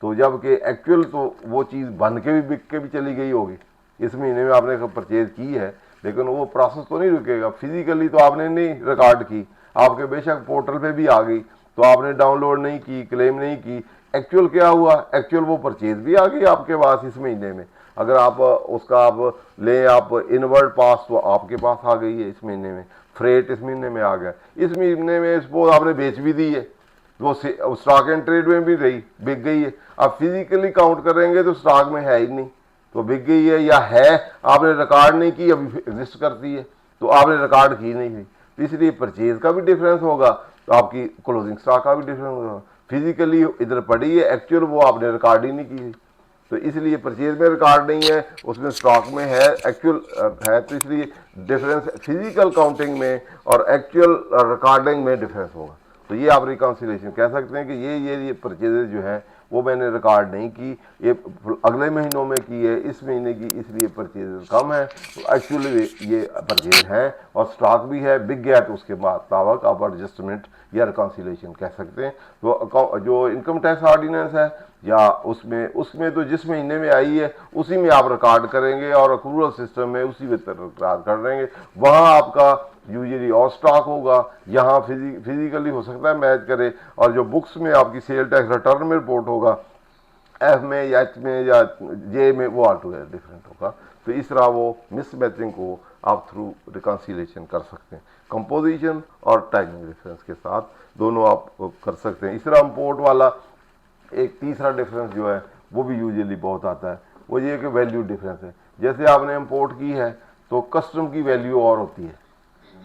तो जबकि एक्चुअल तो वो चीज़ बन के भी बिक के भी चली गई होगी, इस महीने में आपने परचेज की है लेकिन वो प्रोसेस तो नहीं रुकेगा। फिजिकली तो आपने नहीं रिकॉर्ड की, आपके बेशक पोर्टल पे भी आ गई तो आपने डाउनलोड नहीं की, क्लेम नहीं की। एक्चुअल क्या हुआ, एक्चुअल वो परचेज भी आ गई आपके पास इस महीने में। अगर आप उसका आप लें आप इनवर्ड पास तो आपके पास आ गई है इस महीने में। फ्रेट इस महीने में आ गया, इस महीने में सपोज आपने बेच भी दी है, वो स्टॉक एंड ट्रेड में भी रही, बिक गई है। अब फिजिकली काउंट करेंगे तो स्टॉक में है ही नहीं, तो बिक गई है या है आपने रिकॉर्ड नहीं की, अभी एग्जिस्ट करती है तो आपने रिकॉर्ड की नहीं हुई। तो इसलिए परचेज का भी डिफरेंस होगा तो आपकी क्लोजिंग स्टॉक का भी डिफरेंस होगा। फिजिकली इधर पड़ी है, एक्चुअल वो आपने रिकॉर्ड ही नहीं की, तो इसलिए परचेज में रिकॉर्ड नहीं है, उसमें स्टॉक में है, एक्चुअल है। तो इसलिए डिफरेंस फिजिकल काउंटिंग में और एक्चुअल रिकॉर्डिंग में डिफरेंस होगा। तो ये आप रिकॉन्सिलेशन कह सकते हैं कि ये परचेजेज जो है वो मैंने रिकॉर्ड नहीं की, ये अगले महीनों में की है, इस महीने की, इसलिए परचेज कम है। तो एक्चुअली ये परचेज है और स्टॉक भी है, बिक गया तो उसके मुताबिक आप एडजस्टमेंट या रिकॉन्सिलेशन कह सकते हैं। तो जो इनकम टैक्स ऑर्डिनेंस है या उसमें तो जिस महीने में आई है उसी में आप रिकॉर्ड करेंगे और अक्रूवल सिस्टम में उसी में रिकॉर्ड कर देंगे। वहाँ आपका यूजली और स्टॉक होगा, यहाँ फिजिकली हो सकता है मैच करे, और जो बुक्स में आपकी सेल टैक्स रिटर्न में रिपोर्ट होगा एफ में या एच में या जे में वो ऑल टुगेदर डिफरेंट होगा। तो इस तरह वो मिसमैचिंग को आप थ्रू रिकॉन्सिलेशन कर सकते हैं। कंपोजिशन और टाइमिंग डिफरेंस के साथ दोनों आप कर सकते हैं। इस तरह इम्पोर्ट वाला एक तीसरा डिफरेंस जो है वो भी यूजुअली बहुत आता है, वो ये कि वैल्यू डिफरेंस है। जैसे आपने इम्पोर्ट की है तो कस्टम की वैल्यू और होती है,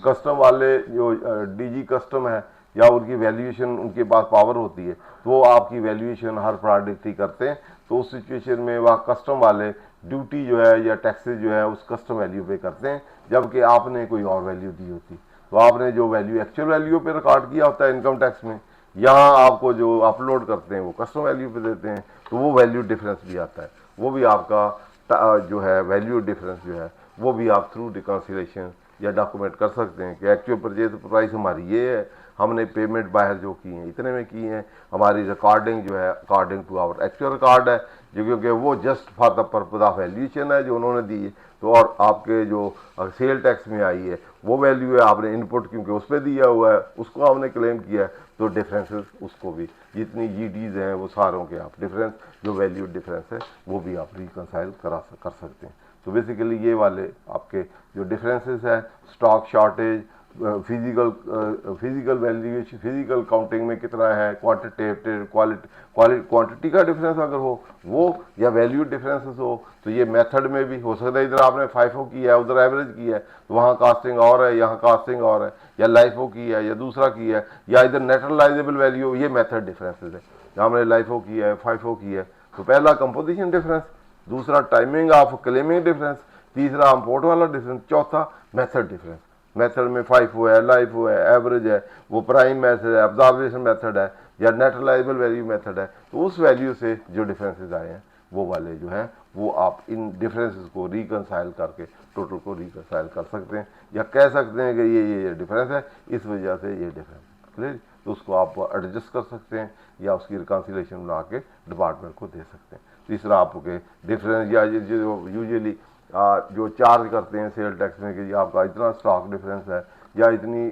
कस्टम वाले जो डीजी कस्टम है या उनकी वैल्यूएशन, उनके पास पावर होती है, तो वो आपकी वैल्यूएशन हर प्रोडक्ट की करते हैं। तो उस सिचुएशन में वह कस्टम वाले ड्यूटी जो है या टैक्सेस जो है उस कस्टम वैल्यू पे करते हैं, जबकि आपने कोई और वैल्यू दी होती। तो आपने जो वैल्यू एक्चुअल वैल्यू पे रिकॉर्ड किया होता है इनकम टैक्स में, यहाँ आपको जो अपलोड करते हैं वो कस्टम वैल्यू पे देते हैं, तो वो वैल्यू डिफरेंस भी आता है। वो भी आपका जो है वैल्यू डिफरेंस जो है वो भी आप थ्रू रिकॉन्सिलेशन या डॉक्यूमेंट कर सकते हैं कि एक्चुअल परचेज प्राइस हमारी ये है, हमने पेमेंट बाहर जो की है इतने में की है, हमारी रिकॉर्डिंग जो है according to our actual record है, जो क्योंकि वो just for the purpose of valuation है जो उन्होंने दी है। तो और आपके जो सेल टैक्स में आई है वो वैल्यू है, आपने इनपुट क्योंकि उस पर दिया हुआ है उसको आपने क्लेम किया है, तो डिफरेंसेस उसको भी जितनी जीडीज हैं वो सारों के आप डिफरेंस जो वैल्यू डिफरेंस है वो भी आप रिकनसाइल कर सकते हैं। तो बेसिकली ये वाले आपके जो डिफरेंसेस है, stock shortage, physical valuation, physical counting में कितना है, क्वांटिटेटिव क्वांटिटी का डिफरेंस अगर हो वो, या वैल्यू डिफरेंसेस हो, तो ये मेथड में भी हो सकता है। इधर आपने फाइफो किया है उधर एवरेज किया है, तो वहाँ कास्टिंग और है यहाँ कास्टिंग और है, या लाइफो की है या दूसरा किया है, या इधर नेटरलाइजेबल वैल्यू, ये मेथड डिफरेंसेस है। हमने लाइफो किया है, फाइफो किया है, तो पहला कंपोजिशन डिफरेंस, दूसरा टाइमिंग ऑफ क्लेमिंग डिफरेंस, तीसरा इम्पोर्ट वाला डिफरेंस, चौथा मेथड डिफरेंस। मेथड में फाइफो है, लाइफो है, एवरेज है, वो प्राइम मेथड है, ऑब्जर्वेशन मेथड है, या नेटलाइजेबल वैल्यू मेथड है। तो उस वैल्यू से जो डिफरेंसेस आए हैं वो वाले जो है वो आप इन डिफरेंसेस को रिकनसाइल करके टोटल को रिकनसाइल कर सकते हैं, या कह सकते हैं कि ये डिफरेंस है, इस वजह से ये डिफरेंस क्लियर। तो उसको आप एडजस्ट कर सकते हैं या उसकी रिकन्सिलेशन बना के डिपार्टमेंट को दे सकते हैं। तीसरा आपके डिफरेंस या जो यूजुअली जो चार्ज करते हैं सेल टैक्स में कि आपका इतना स्टॉक डिफरेंस है या इतनी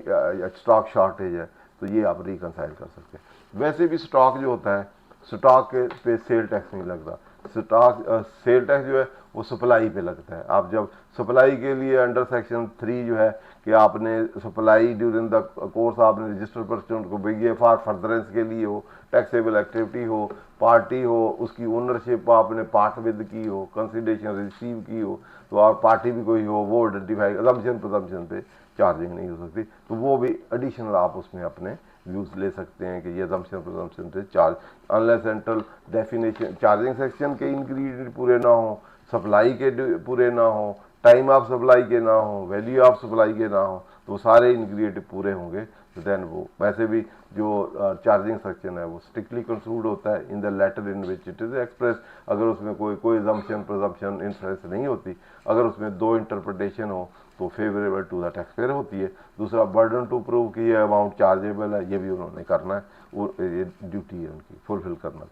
स्टॉक शॉर्टेज है, तो ये आप रिकनसाइल कर सकते हैं। वैसे भी स्टॉक जो होता है, स्टॉक के पे सेल टैक्स नहीं लगता। स्टॉक सेल टैक्स जो है वो सप्लाई पे लगता है। आप जब सप्लाई के लिए अंडर सेक्शन 3 जो है कि आपने सप्लाई ड्यूरिंग द कोर्स आपने रजिस्टर परचेंट को ये फॉर फर्दरेंस के लिए हो, टैक्सेबल एक्टिविटी हो, पार्टी हो, उसकी ओनरशिप आपने पार्ट विद की हो, कंसिडरेशन रिसीव की हो, तो आप पार्टी भी कोई हो वो आइडेंटिफाई अजम्पशन प्रजम्पशन पे चार्जिंग नहीं हो सकती, तो वो भी एडिशनल आप उसमें अपने व्यूज ले सकते हैं कि ये अजम्पशन प्रजम्पशन से charge unless central definition charging section के इंग्रेडिएंट पूरे ना हो, सप्लाई के पूरे ना हो, टाइम ऑफ सप्लाई के ना हो, वैल्यू ऑफ सप्लाई के ना हो, तो सारे इंग्रेडिएंट पूरे होंगे, तो देन वो वैसे भी जो चार्जिंग सेक्शन है वो स्ट्रिक्टली कंक्लूड होता है in the letter in which it is express. अगर उसमें कोई अजम्पशन प्रजम्पशन इन्फ्रेंस नहीं होती, अगर उसमें दो इंटरप्रिटेशन हो तो favourable to the taxpayer होती है। दूसरा बर्डन टू प्रूव कि ये अमाउंट चार्जेबल है, ये भी उन्होंने करना है, वो ये ड्यूटी है उनकी फुलफिल करना।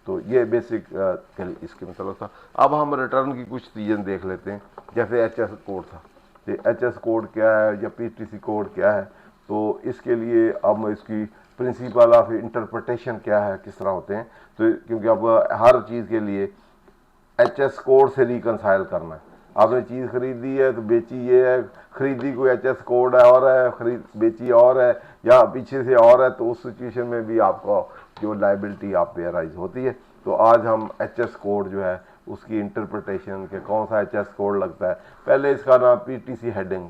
तो ये बेसिक इसके मतलब था। अब हम रिटर्न की कुछ चीज़ें देख लेते हैं, जैसे एचएस कोड था, तो एचएस कोड क्या है या पीटीसी कोड क्या है, तो इसके लिए अब इसकी प्रिंसिपल ऑफ इंटरप्रिटेशन क्या है, किस तरह होते हैं। तो क्योंकि अब हर चीज़ के लिए एचएस कोड से रिकनसाइल करना है। आपने चीज़ खरीदी है तो बेची ये है, खरीदी कोई एचएस कोड है और है, खरीद बेची और है, या पीछे से और है, तो उस सिचुएशन में भी आपको जो लाइबिलिटी आप पे अराइज होती है। तो आज हम एचएस कोड जो है उसकी इंटरप्रिटेशन के कौन सा एचएस कोड लगता है। पहले इसका नाम पीटीसी हेडिंग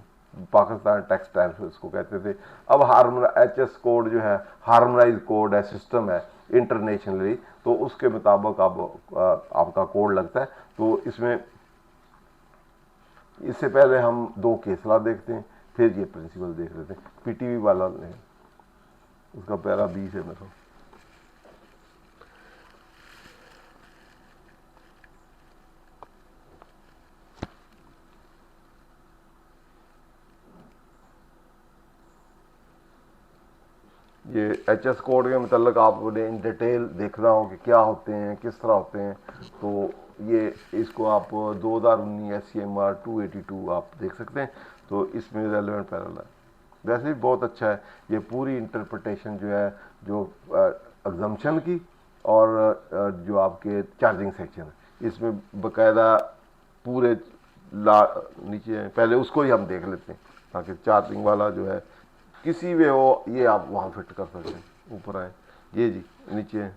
पाकिस्तान टेक्सटाइल्स इसको कहते थे। अब एचएस कोड जो है हार्मोनाइज कोड है, सिस्टम है इंटरनेशनली, तो उसके मुताबिक अब आपका कोड लगता है। तो इसमें इससे पहले हम दो केस लॉ देखते हैं, फिर ये प्रिंसिपल देख लेते हैं। पीटीवी वाला ने उसका पैरा 20 है मेरा। ये एचएस कोड के मतलब आपने इन डिटेल देखना हो कि क्या होते हैं, किस तरह होते हैं। तो ये इसको आप 2019 SCMR 282 आप देख सकते हैं। तो इसमें रेलिवेंट पैरल है, वैसे भी बहुत अच्छा है। ये पूरी इंटरप्रिटेशन जो है जो एग्जम्पशन की और जो आपके चार्जिंग सेक्शन है, इसमें बकायदा पूरे नीचे है। पहले उसको ही हम देख लेते हैं ताकि चार्जिंग वाला जो है किसी भी हो ये आप वहाँ फिट कर सकते हैं। ऊपर आए ये जी नीचे है,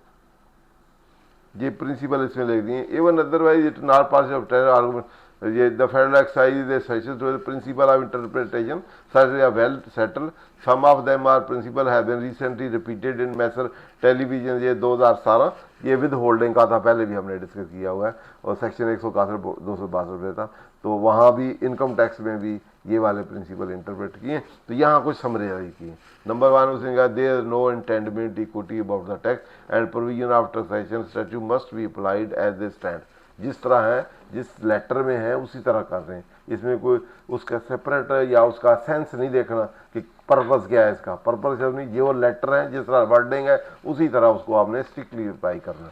ये प्रिंसिपल इसमें लिख दिए। Even otherwise it not part of argument The federal exercise is essential to the principle of interpretation, such as well settled. Some of them are principle have been recently repeated in masher television ये 2017, ये with holding का था, पहले भी हमने discuss किया हुआ है, और सेक्शन 161 262 था, तो वहाँ भी इनकम टैक्स में भी ये वाले प्रिंसिपल इंटरप्रेट किए। तो यहाँ कुछ समरी की। नंबर 1 उसने there no intendment equity about the tax and provision of taxation statute must be applied as they stand. जिस तरह है, जिस लेटर में है उसी तरह कर रहे हैं, इसमें कोई उसका सेपरेट या उसका सेंस नहीं देखना कि पर्पस क्या है इसका। पर्पस जब नहीं, जो लेटर है जिस तरह वर्डिंग है उसी तरह उसको आपने स्ट्रिक्टली अप्लाई करना।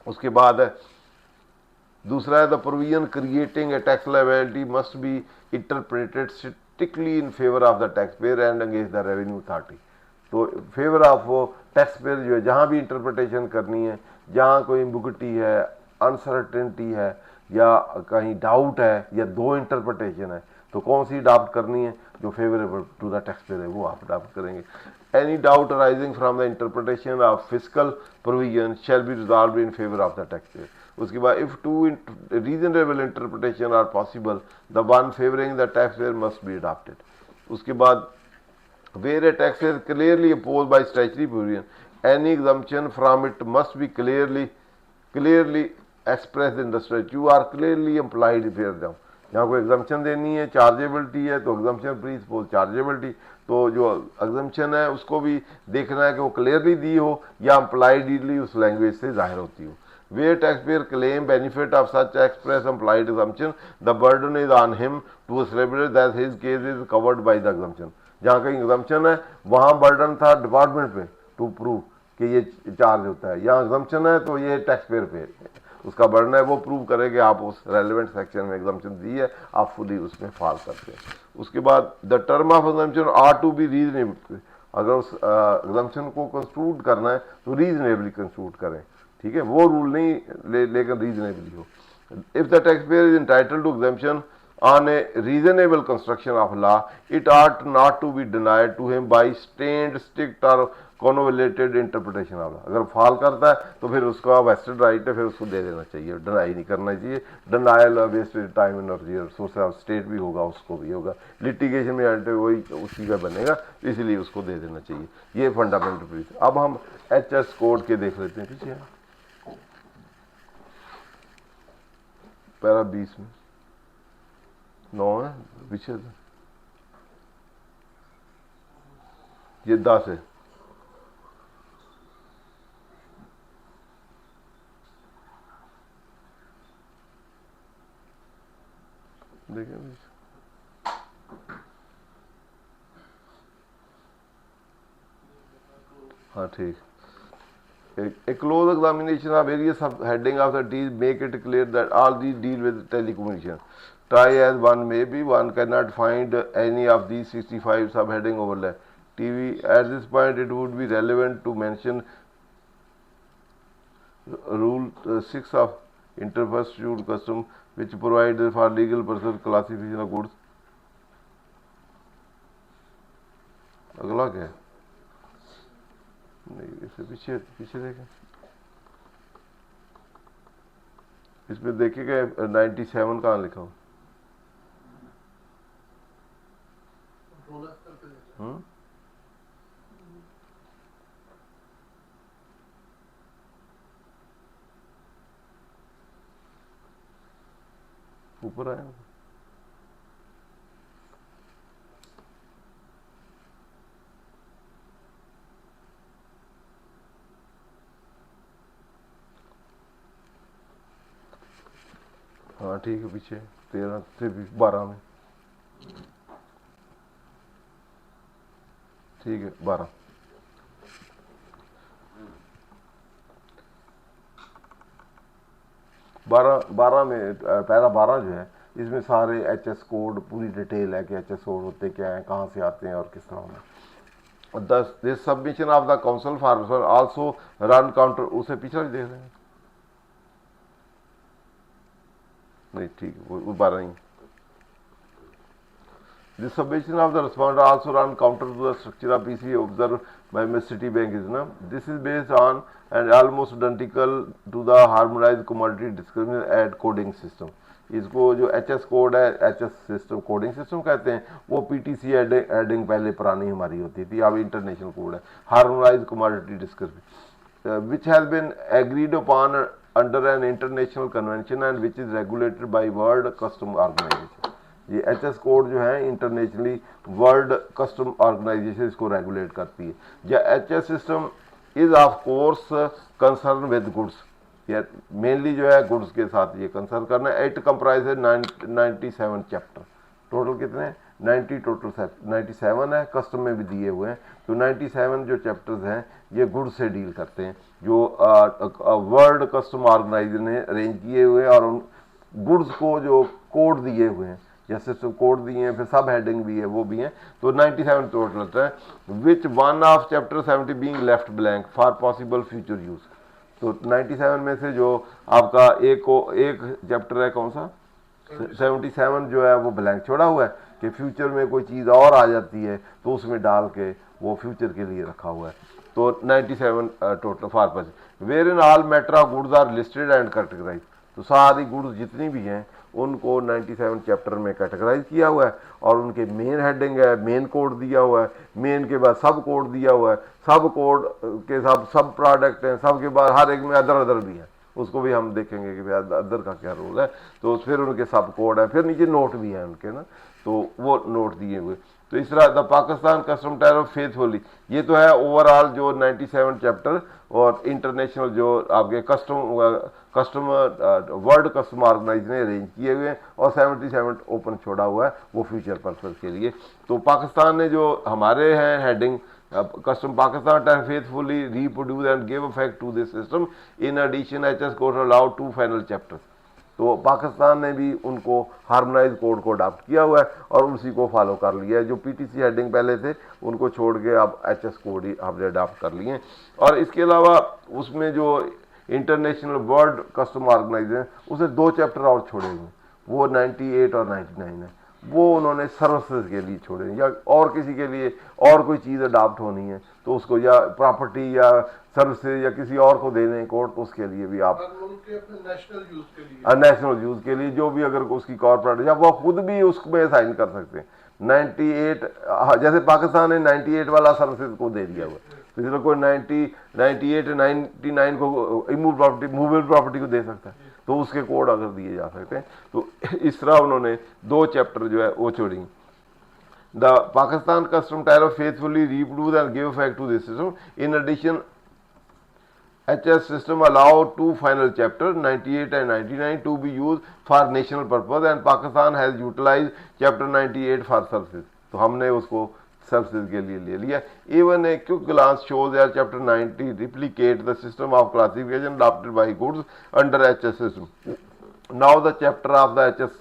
उसके बाद है दूसरा है the provision creating a tax liability must be interpreted strictly in favour of the tax payer and against the revenue authority. तो फेवर ऑफ वो टैक्स पेयर जो है, जहाँ भी इंटरप्रिटेशन करनी है, जहाँ कोई एम्बिगुइटी है, अनसर्टेनिटी है, या कहीं डाउट है, या दो इंटरप्रिटेशन है, तो कौन सी अडॉप्ट करनी है, जो favourable to the taxpayer है वो आप अडॉप्ट करेंगे। Any doubt arising from the interpretation of fiscal provision shall be resolve in favour of the taxpayer. उसके बाद if two reasonable interpretation are possible the one favouring the taxpayer must be adopted. उसके बाद where a tax is clearly opposed by statutory provision, any exemption from it must be clearly expressed in the statute। You are clearly implied here now। यहाँ कोई exemption देनी है, chargeability है, तो exemption प्रीसपोज chargeability, तो जो एग्जाम्पशन है उसको भी देखना है कि वो क्लियरली दी हो या इम्प्लाइडली उस लैंग्वेज से जाहिर होती हो। Where taxpayer claim benefit of such express implied exemption, the burden is on him to establish that his case is covered by the exemption। जहाँ कहीं एग्जाम्पशन है वहाँ बर्डन था डिपार्टमेंट पे टू प्रूव कि ये चार्ज होता है, यहाँ एग्जाम्पशन है तो ये टैक्स पेयर पे उसका बर्डन है, वो प्रूव करे कि आप उस रेलिवेंट सेक्शन में एग्जाम्पशन दी है, आप फुली उसमें फॉल करते हैं। उसके बाद the term of exemption are to be reasonable. अगर उस एग्जाम्पशन को कंस्ट्रूड करना है तो रीजनेबली कंस्ट्रूड करें, ठीक है, वो रूल नहीं लेकिन रीजनेबली हो। If the taxpayer is entitled to exemption on a reasonable construction of law, it ought not to be denied to him by stained, strict or convoluted interpretation of law। अगर fall करता है तो फिर उसका vested right है, फिर उसको दे देना चाहिए, डिनाई नहीं करना चाहिए। Denial wasted time energy resource of state भी होगा, उसको भी होगा, लिटिगेशन में अल्टे वही उसी का बनेगा, इसलिए उसको दे देना चाहिए। ये फंडामेंटल प्रिंसिपल। अब हम HS कोड के देख लेते हैं, पीछे पैरा 20 में 9 है, पीछे ये 10 है। देखिए हाँ ठीक। A close examination of various heading of the deal make it clear that all these deal with telecommunication। Try as one may be, one cannot find any of these 65 subheading overlap TV। At this point, it would be relevant to mention Rule 6 of Interfirst Custom, which provides for legal person classification of goods। अगला क्या है? नहीं, इससे पीछे पीछे देखें, इसमें देखिएगा 97 कहाँ लिखा हो। ऊपर आया हाँ ठीक है, पीछे 13 से 12 में, ठीक है 12 में पैरा 12 जो है, इसमें सारे HS कोड पूरी डिटेल है कि HS कोड होते क्या हैं, कहाँ से आते हैं और किस तरह होना। This submission of the council for also run counter, उसे पीछे भी देख रहे हैं, नहीं ठीक है वो 12 ही। The submission of the responder also run counter to the structure of PC observed by Citibank is now. This is based on and almost identical to the harmonized commodity discrimination ad coding system। इसको जो HS code है, HS system coding system कहते हैं, वो PTC heading पहले पुरानी हमारी होती थी, अब इंटरनेशनल कोड है, harmonised commodity description which has been agreed upon under an international convention and which is regulated by world custom organisation. ये एचएस कोड जो है इंटरनेशनली वर्ल्ड कस्टम ऑर्गेनाइजेशन इसको रेगुलेट करती है। या HS system is of course concern with goods, या mainly जो है गुड्स के साथ ये कंसर्न करना है। इट कंप्राइज 97 चैप्टर, टोटल कितने 90 टोटल 97 है, कस्टम में भी दिए हुए हैं। तो 97 जो चैप्टर्स हैं ये गुड्स से डील करते हैं, जो वर्ल्ड कस्टम ऑर्गेनाइजेशन ने अरेंज किए हुए हैं, और उन गुड्स को जो कोड दिए हुए हैं, जैसे कोड दिए हैं, फिर सब हेडिंग भी है, वो भी हैं। तो 97 टोटल होता है, which one of chapter 70 being left blank for possible future use. तो 97 में से जो आपका एक चैप्टर है, कौन सा 77 जो है वो ब्लैंक छोड़ा हुआ है कि फ्यूचर में कोई चीज़ और आ जाती है तो उसमें डाल के वो फ्यूचर के लिए रखा हुआ है। तो 97 total for purpose where in all matter of goods are listed and categorise. तो सारी गुड्स जितनी भी हैं उनको 97 चैप्टर में कैटेगराइज किया हुआ है, और उनके मेन हेडिंग है, मेन कोड दिया हुआ है, मेन के बाद सब कोड दिया हुआ है, सब कोड के सब प्रोडक्ट हैं, सब के बाद हर एक में अदर अदर भी है, उसको भी हम देखेंगे कि भाई अदर का क्या रोल है। तो फिर उनके सब कोड है, फिर नीचे नोट भी है उनके ना, तो वो नोट दिए हुए। तो इस तरह the Pakistan custom tariff faithfully, ये तो है ओवरऑल जो 97 चैप्टर, और इंटरनेशनल जो आपके कस्टम वर्ल्ड कस्टम ऑर्गेनाइजेशन ने अरेंज किए हुए हैं, और 77 ओपन छोड़ा हुआ है वो फ्यूचर पर्पज के लिए। तो पाकिस्तान ने जो हमारे हैं heading custom Pakistan faithfully reproduce and give effect to this system. In addition, HS court allowed 2 final chapters. तो पाकिस्तान ने भी उनको हार्मोनाइज कोड को अडॉप्ट किया हुआ है और उसी को फॉलो कर लिया है। जो पीटीसी हेडिंग पहले थे उनको छोड़ के अब एचएस कोड ही हमने अडॉप्ट कर लिए हैं। और इसके अलावा उसमें जो इंटरनेशनल वर्ल्ड कस्टम ऑर्गेनाइजेशन उसे 2 चैप्टर और छोड़े हुए, वो 98 और 99 है, वो उन्होंने सर्विसेज के लिए छोड़े, या और किसी के लिए और कोई चीज़ अडॉप्ट होनी है तो उसको, या प्रॉपर्टी या सर्विसेज या किसी और को देने कोर्ट, तो उसके लिए भी आप नेशनल यूज के लिए जो भी अगर उसकी कॉर्पोरेट, या वो खुद भी उसमें साइन कर सकते हैं। 98 जैसे पाकिस्तान ने 98 वाला सर्विसेज को दे दिया हुआ, तो इसलिए कोई 98 99 को मूवेबल प्रॉपर्टी को दे सकता है, तो उसके कोड अगर दिए जा सकते हैं। तो इस तरह उन्होंने 2 चैप्टर जो है वो छोड़ी। The Pakistan custom tariff faithfully reproduce and give effect to this system. In addition HS system allow 2 final chapters 98 and 99 to be used for national purpose, and Pakistan has utilized chapter 98 for services. तो हमने उसको services के लिए ले लिया। Even a quick glance shows that chapter 90 replicate the system of classification adopted by goods under HS system. Now the chapter of the HS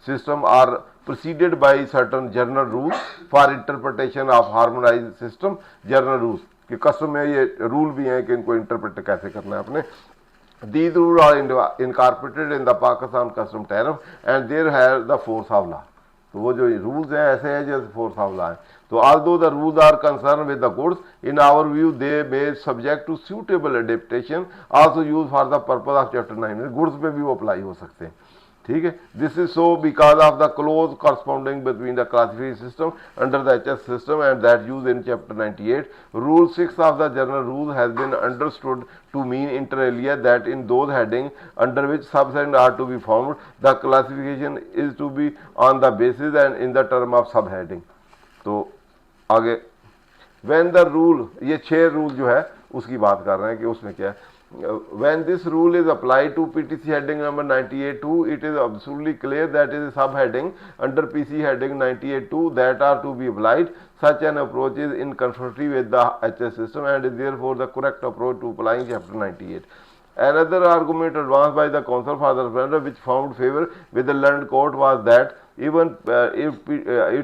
system are preceded by certain general rules for interpretation of harmonized system, general rules कि custom में ये rule भी हैं कि इनको interpret कैसे करना है अपने। These rules are incorporated in the Pakistan custom tariff and there have the force of law. तो वो जो रूल्स हैं ऐसे हैं जैसे फोर्स ऑफ लॉ है। तो although the rules are concerned with the goods, in our view they may subject to suitable adaptation also used for the purpose of chapter 9। Goods पे भी वो अप्लाई हो सकते हैं, ठीक है। This is so because of the close corresponding between the classification system under the HS सिस्टम and that use in chapter 98। Rule 6 of the general rule has been understood to mean inter alia that in those heading under which subset are to be formed the classification is to be on the basis and in the term of सब heading. तो आगे when the rule, ये 6 rule जो है उसकी बात कर रहे हैं कि उसमें क्या है। When this rule is applied to PTC heading number 98.2, it is absolutely clear that it is subheading under PC heading 98.2 that are to be applied. Such an approach is in conformity with the HS system and is therefore the correct approach to applying chapter 98. Another argument advanced by the council for the referendum which found favor with the learned court was that even if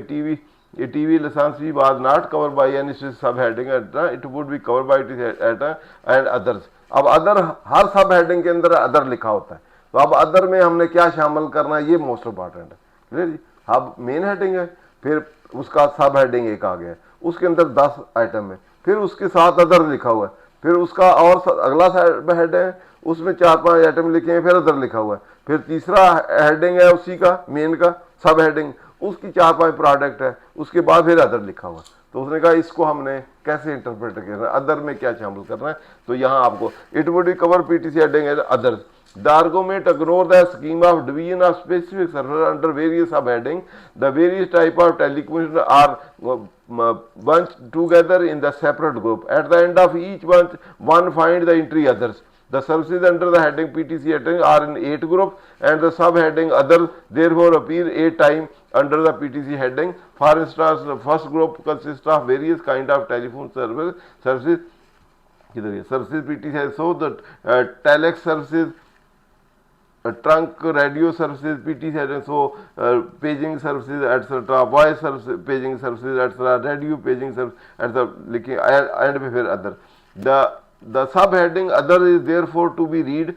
TV license was not covered by any subheading, it would be covered by it and others. अब other हर सब heading के अंदर other लिखा होता है, तो अब other में हमने क्या शामिल करना है ये मोस्ट इंपॉर्टेंट है। क्लियर जी। अब मेन हेडिंग है, फिर उसका सब हेडिंग एक आ गया है, उसके अंदर 10 आइटम है, फिर उसके साथ अदर लिखा हुआ है, फिर उसका और अगला साइड हेड है, उसमें 4-5 आइटम लिखे हैं, फिर अदर लिखा हुआ है। फिर तीसरा हेडिंग है उसी का मेन का सब हेडिंग, उसकी 4-5 प्रोडक्ट है, उसके बाद फिर अदर लिखा हुआ है। तो उसने कहा इसको हमने कैसे इंटरप्रेट करना है, अदर में क्या शामिल करना है। तो यहाँ आपको it would cover PTC heading as other. The argument ignore the scheme of division of specific server under various subheading. The various type of telecommunication are bunched together in the separate group. At the end of each bunch, one find the entry others. The services under the heading PTC heading are in 8 group and the subheading others therefore appear 8 times under the PTC heading. For instance, the first group consists of various kind of telephone services. Services PTC has so the telex services, trunk radio services, PT services, so paging services, etc., voice services, paging services, etc., radio paging service, etc., and फिर other. The subheading other is therefore to be read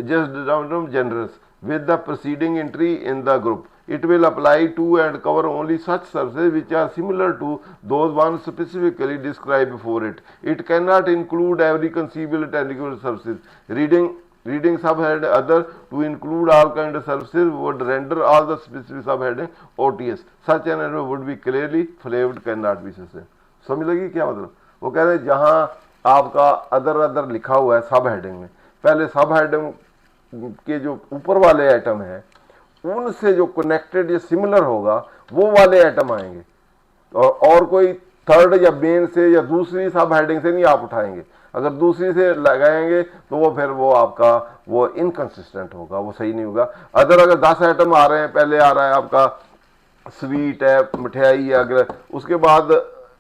just random generous with the preceding entry in the group. It will apply to and cover only such services which are similar to those one specifically described before it. It cannot include every conceivable technical services. Reading subhead other to include all kind of services would render all the specific subheading OTS. Such an error would be clearly flagged, cannot be sustained. समझ लगी क्या मतलब? वो कह रहे हैं जहाँ आपका अदर लिखा हुआ है सब हेडिंग में, पहले सब हेडिंग के जो ऊपर वाले आइटम हैं उनसे जो कनेक्टेड या सिमिलर होगा वो वाले आइटम आएंगे, और कोई थर्ड या मेन से या दूसरी सब हेडिंग से नहीं आप उठाएंगे। अगर दूसरी से लगाएंगे तो वो फिर वो आपका वो इनकंसिस्टेंट होगा, वो सही नहीं होगा। अगर 10 आइटम आ रहे हैं, पहले आ रहा है आपका स्वीट है, मिठाई है, अगर उसके बाद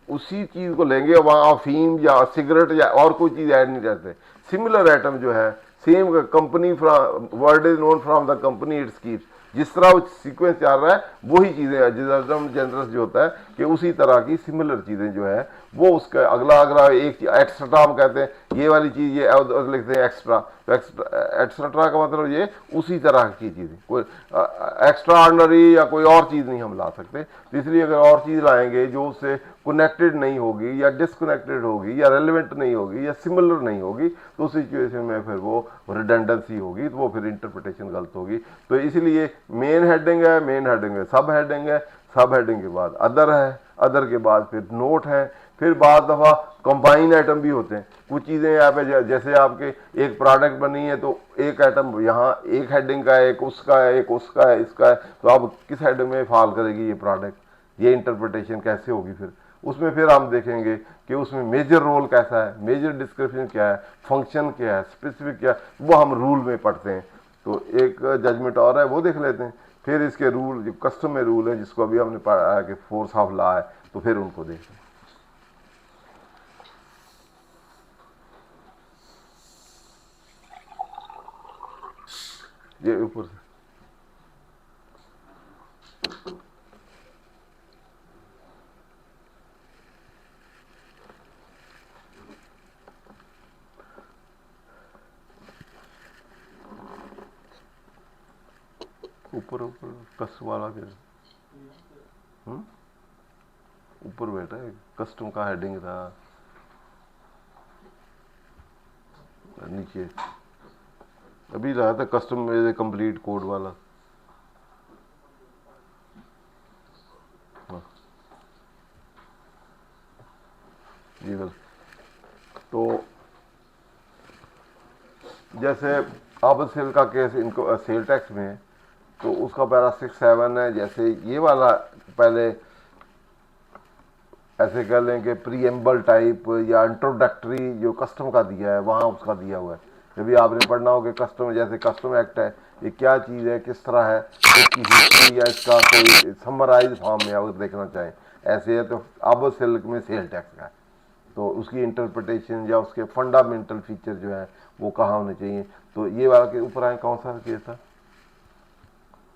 उसी चीज को लेंगे, वहां अफीम या सिगरेट या और कोई चीज ऐड नहीं करते। सिमिलर आइटम जो है same company from word is known from the company it's keeps, जिस तरह वो सीक्वेंस चल रहा है वही चीजें जनरस जो होता है कि उसी तरह की सिमिलर चीजें जो है वो उसका अगला एक एक्स्ट्रा हम कहते हैं, ये वाली चीज ये लिखते हैं एक्स्ट्रा, तो एक्स्ट्रा का मतलब ये उसी तरह की चीजें, कोई एक्स्ट्रा ऑर्डिनरी या कोई और चीज नहीं हम ला सकते। तो इसलिए अगर और चीज लाएंगे जो उससे कनेक्टेड नहीं होगी या डिसकनेक्टेड होगी या रेलिवेंट नहीं होगी या सिमिलर नहीं होगी, तो उस सिचुएशन में फिर वो रिडंडेंसी होगी, तो वो फिर इंटरप्रिटेशन गलत होगी। तो इसलिए मेन हेडिंग है, सब हेडिंग है, सब हेडिंग के बाद अदर है, अदर के बाद फिर नोट है, फिर बाद दफ़ा कंबाइन आइटम भी होते हैं। कुछ चीज़ें यहाँ पे जैसे आपके एक प्रोडक्ट बनी है तो एक आइटम यहाँ एक हेडिंग का है, एक उसका है, एक उसका है, इसका है, तो अब किस हेडिंग में फॉल करेगी ये प्रोडक्ट, ये इंटरप्रिटेशन कैसे होगी। फिर उसमें फिर हम देखेंगे कि उसमें मेजर रोल कैसा है, मेजर डिस्क्रिप्शन क्या है, फंक्शन क्या है, स्पेसिफिक क्या है, वो हम रूल में पढ़ते हैं। तो एक जजमेंट और है वो देख लेते हैं। फिर इसके रूल जो कस्टम में रूल है जिसको अभी हमने पढ़ा है कि फोर्स ऑफ लॉ है, तो फिर उनको देखते हैं। ये ऊपर से ऊपर कस्टम वाला क्या ऊपर बैठा है, कस्टम का हेडिंग था नीचे, अभी रहा था कस्टम में कंप्लीट कोड वाला। हाँ जी बस। तो जैसे अब सेल का केस इनको सेल टैक्स में है, तो उसका पैरा 6-7 है। जैसे ये वाला पहले ऐसे कह लें कि प्रीएम्बल टाइप या इंट्रोडक्टरी जो कस्टम का दिया है वहाँ उसका दिया हुआ है। जब भी आपने पढ़ना हो कि कस्टम, जैसे कस्टम एक्ट है, ये क्या चीज़ है, किस तरह है, इसकी हिस्ट्री या इसका कोई समराइज फॉर्म में अगर देखना चाहें ऐसे है। तो अब सेल में सेल टैक्स का है, तो उसकी इंटरप्रिटेशन या उसके फंडामेंटल फीचर जो है वो कहाँ होने चाहिए। तो ये वाला के ऊपर आए कौन सा केस था।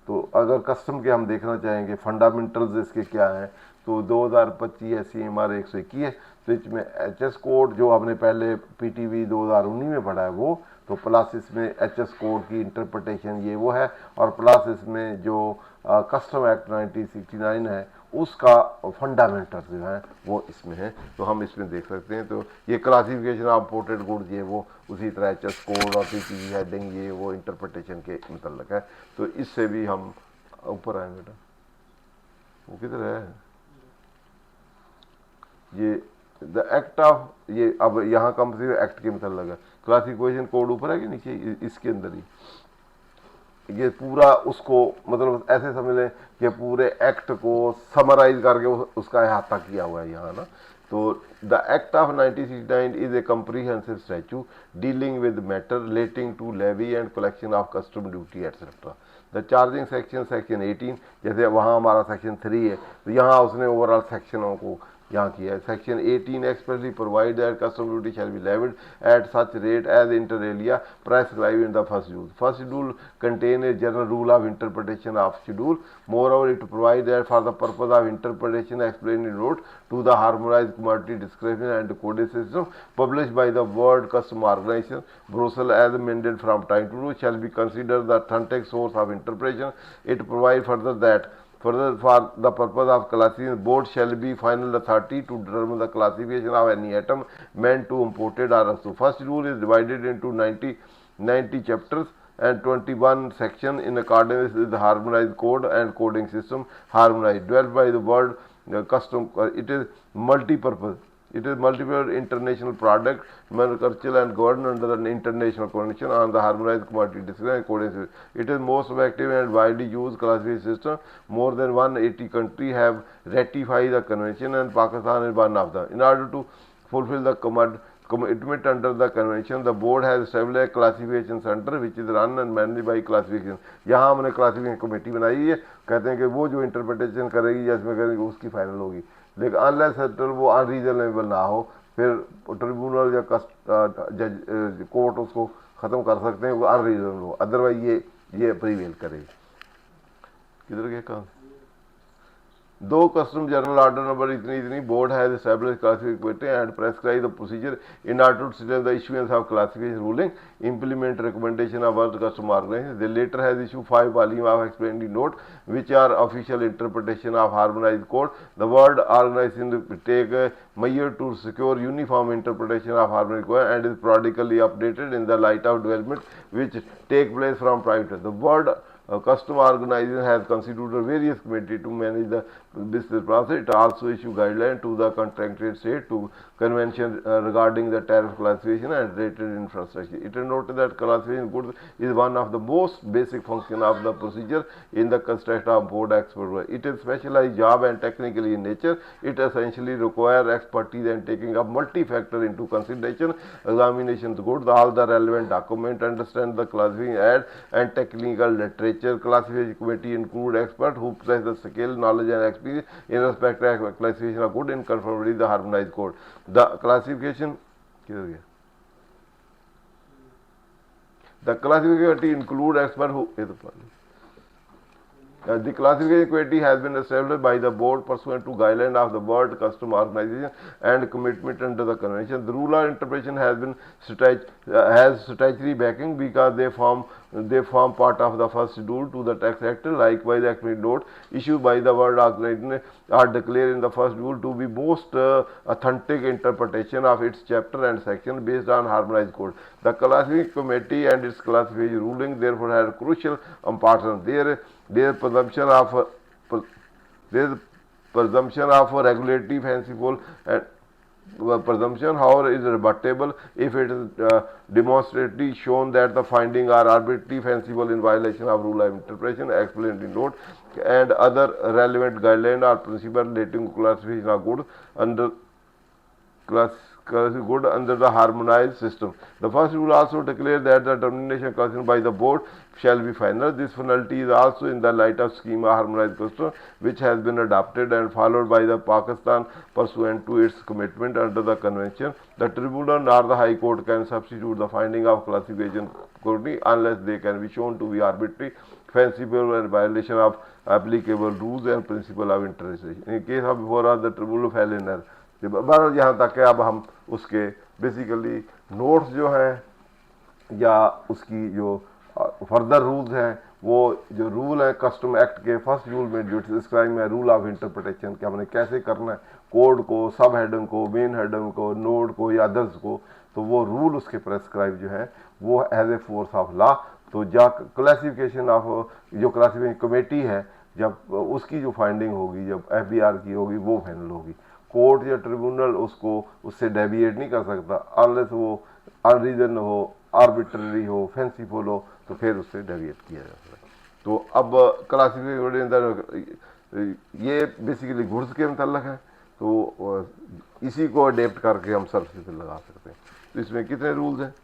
तो अगर कस्टम के हम देखना चाहेंगे फंडामेंटल्स इसके क्या हैं, तो 2025 SCMR 121 है। तो इसमें HS कोड जो हमने पहले PTV 2019 में पढ़ा है वो, तो प्लस इसमें HS कोड की इंटरप्रिटेशन ये वो है, और प्लस इसमें जो कस्टम एक्ट 1969 है उसका फंडामेंटल जो है वो इसमें है, तो हम इसमें देख सकते हैं। तो ये क्लासिफिकेशन ऑफ इम्पोर्टेड गुड्स, ये वो उसी तरह एच कोड और पीपीजी हेडिंग, ये वो इंटरप्रिटेशन के मतलब है। तो इससे भी हम ऊपर आए बेटा, वो किधर है ये द एक्ट ऑफ, ये अब यहाँ कंपनी एक्ट के मतलब लगा क्लासिफिकेशन कोड ऊपर है कि नीचे, इसके अंदर ही ये पूरा उसको मतलब ऐसे समझ लें कि पूरे एक्ट को समराइज करके उसका अहाता किया हुआ है यहाँ ना। तो the act of 1969 is a comprehensive statute dealing with matter relating to levy and collection of custom duty etcetera. The charging section section 18, जैसे वहाँ हमारा सेक्शन 3 है, तो यहाँ उसने ओवरऑल सेक्शनों को यहाँ किया है। Section 18 expressly provide that custom duty shall be levied at such rate as inter alia prescribed in the first schedule. First schedule contain a general rule of interpretation of schedule. Moreover, it provides that for the purpose of interpretation explained in note to the harmonized commodity description and coding system published by the World Customs Organization, Brussels, as amended from time to time, shall be considered the authentic source of interpretation. It provides further that further, for the purpose of classification, board shall be final authority to determine the classification of any item meant to imported or exported. First rule is divided into 90 chapters and 21 sections in accordance with the harmonized code and coding system harmonized developed by the world custom. It is multi-purpose. It is multiple international product manufactured and governed under an international convention on the harmonized commodity description and coding system. It is most effective and widely used classification system. More than 180 countries have ratified the convention and Pakistan is one of them. In order to fulfill the commitment under the convention, the board has established a classification center which is run and managed by classification. यहाँ हमने classification committee बनाई है, कहते हैं कि वो जो interpretation करेगी या इसमें करेगी उसकी फाइनल होगी, लेकिन अनलेस वो अनरीजनेबल ना हो फिर ट्रिब्यूनल या जज कोर्ट उसको ख़त्म कर सकते हैं, वो अनरीजनेबल हो, अदरवाइज ये प्रीवेल करेगी। किधर गया काम? Though Custom General Order number इतनी board has established classification committee and prescribed the procedure in order to settle the issuance of classification ruling, implement recommendation of World Customs Organization. They later has issued 5 volumes of explaining note which are official interpretation of harmonized code. The World Organization take a measure to secure uniform interpretation of harmonized code and is periodically updated in the light of development which take place from private. The World Custom Organization has constituted various committee to manage the business process. It also issue guidelines to the contracted state to convention regarding the tariff classification and related infrastructure. It is noted that classification goods is one of the most basic function of the procedure in the construct of import export. It is specialized job and technically in nature. It essentially requires expertise and taking up multi-factor into consideration, examination of goods, all the relevant document, understand the classification ad and technical literature. Classification committee include experts who possess the skill, knowledge and experience in respect of classification of goods in conformity with the harmonized code. The classification the classification committee include experts who the classification committee has been established by the board pursuant to guidelines of the World Customs Organization and commitment under the convention. The rule of interpretation has been has statutory backing because they form part of the first schedule to the tax act. Likewise, the committee note issued by the World Organization are declared in the first schedule to be most authentic interpretation of its chapter and section based on harmonized code. The classification committee and its classification ruling therefore had crucial importance. Their presumption of regulatory fanciful and presumption, however, is rebuttable if it is demonstrably shown that the findings are arbitrary, fanciful, in violation of rule of interpretation explained in note and other relevant guidelines or principles relating to classification of goods under under the harmonized system. The first rule also declares that the determination considered by the board shall be final. This finality is also in the light of scheme of harmonized custom which has been adopted and followed by the Pakistan pursuant to its commitment under the convention. The tribunal nor the High Court can substitute the finding of classification committee unless they can be shown to be arbitrary, fanciful and violation of applicable rules and principle of interpretation. In case of before us, the tribunal fell in error. बहरहाल यहाँ तक है, अब हम उसके basically notes जो हैं या उसकी जो फर्दर रूल्स हैं वो जो रूल है कस्टम एक्ट के फर्स्ट रूल में जो डिस्क्राइब है रूल ऑफ इंटरप्रिटेशन कि हमने कैसे करना है कोड को, सब हेडिंग को, मेन हेडिंग को, नोड को या अदर्स को, तो वो रूल उसके प्रेस्क्राइब जो है वो as a force of law. तो जा क्लासिफिकेशन ऑफ जो क्लासिफिकेशन कमेटी है जब उसकी जो फाइंडिंग होगी, जब FBR की होगी, वो फाइनल होगी। कोर्ट या ट्रिब्यूनल उसको उससे डेविएट नहीं कर सकता अनलेस वो अनरीजन हो, आर्बिट्ररी हो, फेंसिफुल हो, तो फिर उससे डेविएट किया जा सकता है। तो अब क्लासिफिकेशन ये बेसिकली गुड्स के मतलब है, तो इसी को अडेप्ट करके हम सर्विस पे लगा सकते हैं। तो इसमें कितने रूल्स हैं?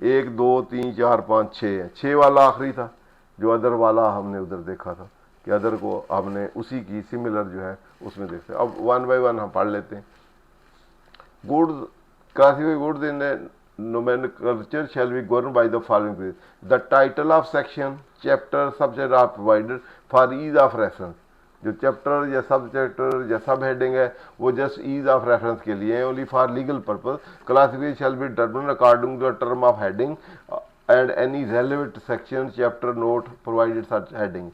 1 2 3 4 5 6 है। 6 वाला आखिरी था, जो अदर वाला हमने उधर देखा था कि अदर को हमने उसी की सिमिलर जो है उसमें देखते हैं। अब 1 बाय 1 हम पढ़ लेते हैं। Goods classified goods in nomenclature shall be governed by the following principles. The title of section, chapter, subchapter are provided for ease of reference. जो चैप्टर या सब चैप्टर या सब हेडिंग है वो जस्ट ईज ऑफ रेफरेंस के लिए है, only for legal purpose. Classification shall be determined according to the term of heading and any relevant section, chapter, note provided such heading.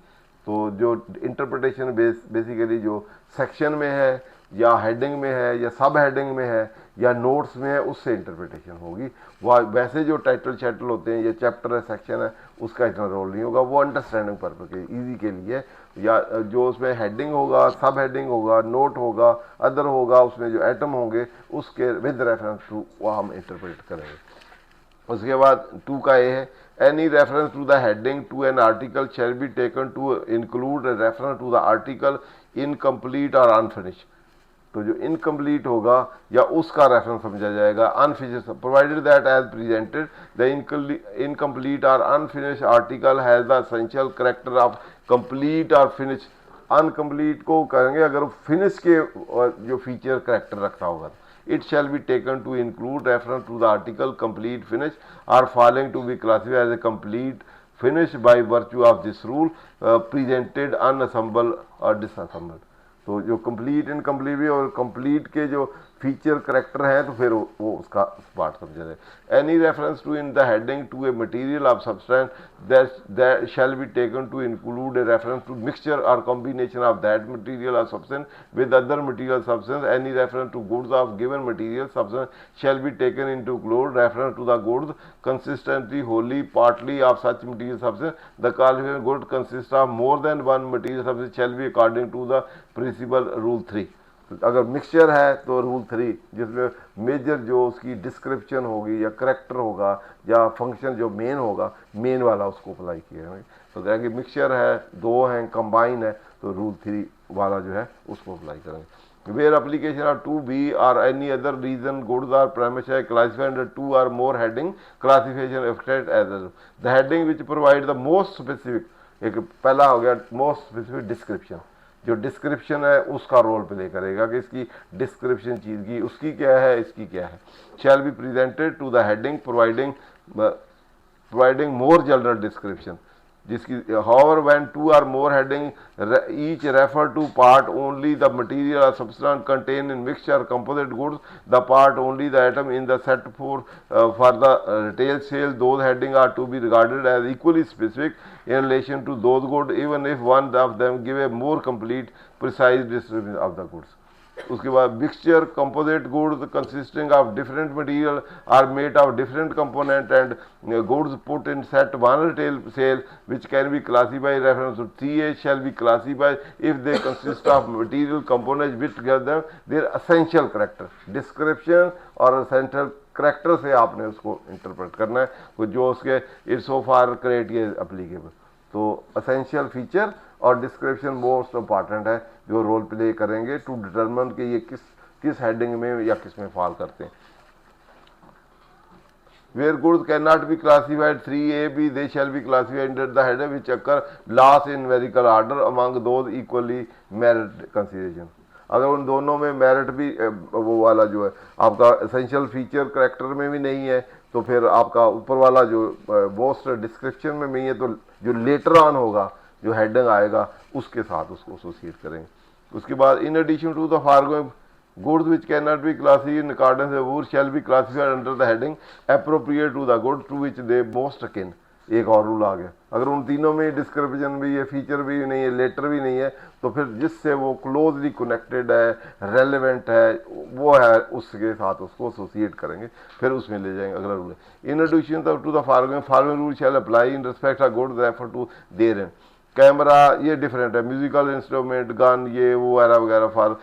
तो जो इंटरप्रिटेशन बेसिकली जो सेक्शन में है या हेडिंग में है या सब हेडिंग में है या नोट्स में है, उससे इंटरप्रिटेशन होगी। वह वैसे जो टाइटल चैप्टर होते हैं या चैप्टर है, सेक्शन है, उसका इतना रोल नहीं होगा, वो अंडरस्टैंडिंग पर्पज के ईजी के लिए। या जो उसमें हेडिंग होगा, सब हेडिंग होगा, नोट होगा, अदर होगा, उसमें जो आइटम होंगे उसके विद रेफरेंस टू वो हम इंटरप्रेट करेंगे। उसके बाद 2 का ये है, any reference to the heading to an article shall be taken to include reference to the article incomplete और अनफिनिश। तो जो इनकम्प्लीट होगा या उसका रेफरेंस समझा जाएगा, unfinished, provided that as presented the incomplete और unfinished article has the essential character of complete और फिनिश। अनकम्प्लीट को कहेंगे अगर फिनिश के जो फीचर कैरेक्टर रखता होगा। It shall be taken to include reference to the article complete finish or failing to be classified as a complete finish by virtue of this rule presented unassembled or disassembled। तो जो complete incomplete भी और complete के जो feature character है तो फिर वो उसका पार्ट समझा जाए। Any reference to in the heading to a material of substance that shall be taken to include a reference to mixture और combination of that material of substance with other material substance. Any reference to goods of given material substance shall be taken in to include reference to the goods consistently wholly partly of such material substance. The qualification good consist of more than one material substance shall be according to the principle rule 3। अगर mixture है तो rule 3, जिसमें major जो उसकी description होगी या character होगा या फंक्शन जो मेन होगा, मेन वाला उसको अप्लाई किया है। तो कहेंगे मिक्सचर है, 2 हैं, कंबाइन है, तो रूल 3 वाला जो है उसको अप्लाई करेंगे। वेयर एप्लीकेशन ऑफ 2B और any other reason goods are premise classified under 2 और more heading classification extend as the heading which provide the most specific. एक पहला हो गया मोस्ट स्पेसिफिक डिस्क्रिप्शन, जो डिस्क्रिप्शन है उसका रोल प्ले करेगा कि इसकी डिस्क्रिप्शन चीज़ की उसकी क्या है, इसकी क्या है। Shall be presented to the heading providing more general description, जिसकी however when 2 or more heading each refer to part only the material or substance contained in mixture or composite goods, the part only the item in the set for the retail sale, those heading are to be regarded as equally specific in relation to those goods even if one of them give a more complete precise description of the goods। उसके बाद mixture composite goods consisting of different material are made of different component and goods put in set one retail sale which can be classified reference to 3A shall be classified if they consist of material component which give their essential character. Description और essential character से आपने उसको interpret करना है, जो उसके it's so far criteria applicable. तो essential feature और डिस्क्रिप्शन मोस्ट इंपॉर्टेंट है जो रोल प्ले करेंगे टू डिटरमिन कि ये किस हेडिंग में या किस में फॉल करते हैं। Where goods can not be classified 3AB they shall be classified under the heading which occur last in numerical order among those equally merit consideration. अगर उन दोनों में मेरिट भी वो वाला जो है आपका एसेंशियल फीचर करेक्टर में भी नहीं है तो फिर आपका ऊपर वाला जो मोस्ट डिस्क्रिप्शन में नहीं है तो जो लेटर ऑन होगा जो हेडिंग आएगा उसके साथ उसको एसोसिएट करेंगे। उसके बाद in addition to the foregoing goods which can not be classified in accordance with rule shall be classified under the heading appropriate to the good to which they most akin. एक और rule आ गया। अगर उन तीनों में description भी है, feature भी नहीं है, लेटर भी नहीं है, तो फिर जिससे वो क्लोजली कनेक्टेड है, रेलेवेंट है, वो है, उसके साथ उसको एसोसिएट करेंगे, फिर उसमें ले जाएंगे। अगला रूल है in addition to the following rule shall apply in respect of goods refer to therein. Camera ये डिफरेंट है, म्यूजिकल इंस्ट्रूमेंट, गन, ये वो वगैरह वगैरह for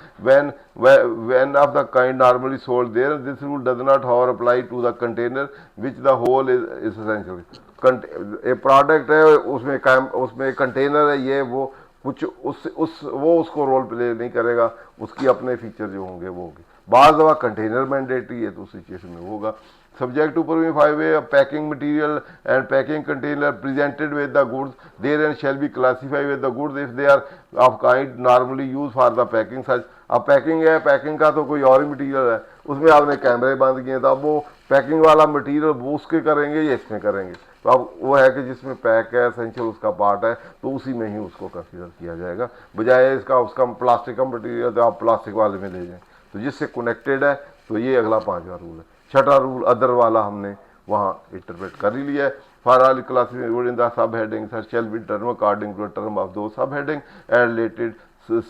when of the kind normally sold there, this rule does not however apply to the container which the whole is essentially एक product है, उसमें container है, ये वो कुछ वो उसको रोल प्ले नहीं करेगा, उसकी अपने फीचर जो होंगे वो होंगे। बाज़ दफ़ा कंटेनर मैंडेटरी है तो उस सिचुएशन में होगा। Subject to Proving 5A, packing material and packing container presented with the goods therein shall be classified with the goods if they are of kind normally used for the packing such। अब packing है, packing का तो कोई और ही material है, उसमें आपने कैमरे बंद किए, तो अब वो पैकिंग वाला मटीरियल वो उसके करेंगे या इसमें करेंगे। तो अब वो है कि जिसमें पैक है, एसेंशियल उसका पार्ट है, तो उसी में ही उसको कंसीडर किया जाएगा, बजाय इसका उसका प्लास्टिक का मटीरियल तो आप प्लास्टिक वाले में ले जाएं। तो जिससे कनेक्टेड है, तो ये अगला 5वां रूल है। छठा रूल अदर वाला हमने वहाँ इंटरप्रेट कर ही लिया है। For all classification in the subheading shall be term according to term of दो subheading and related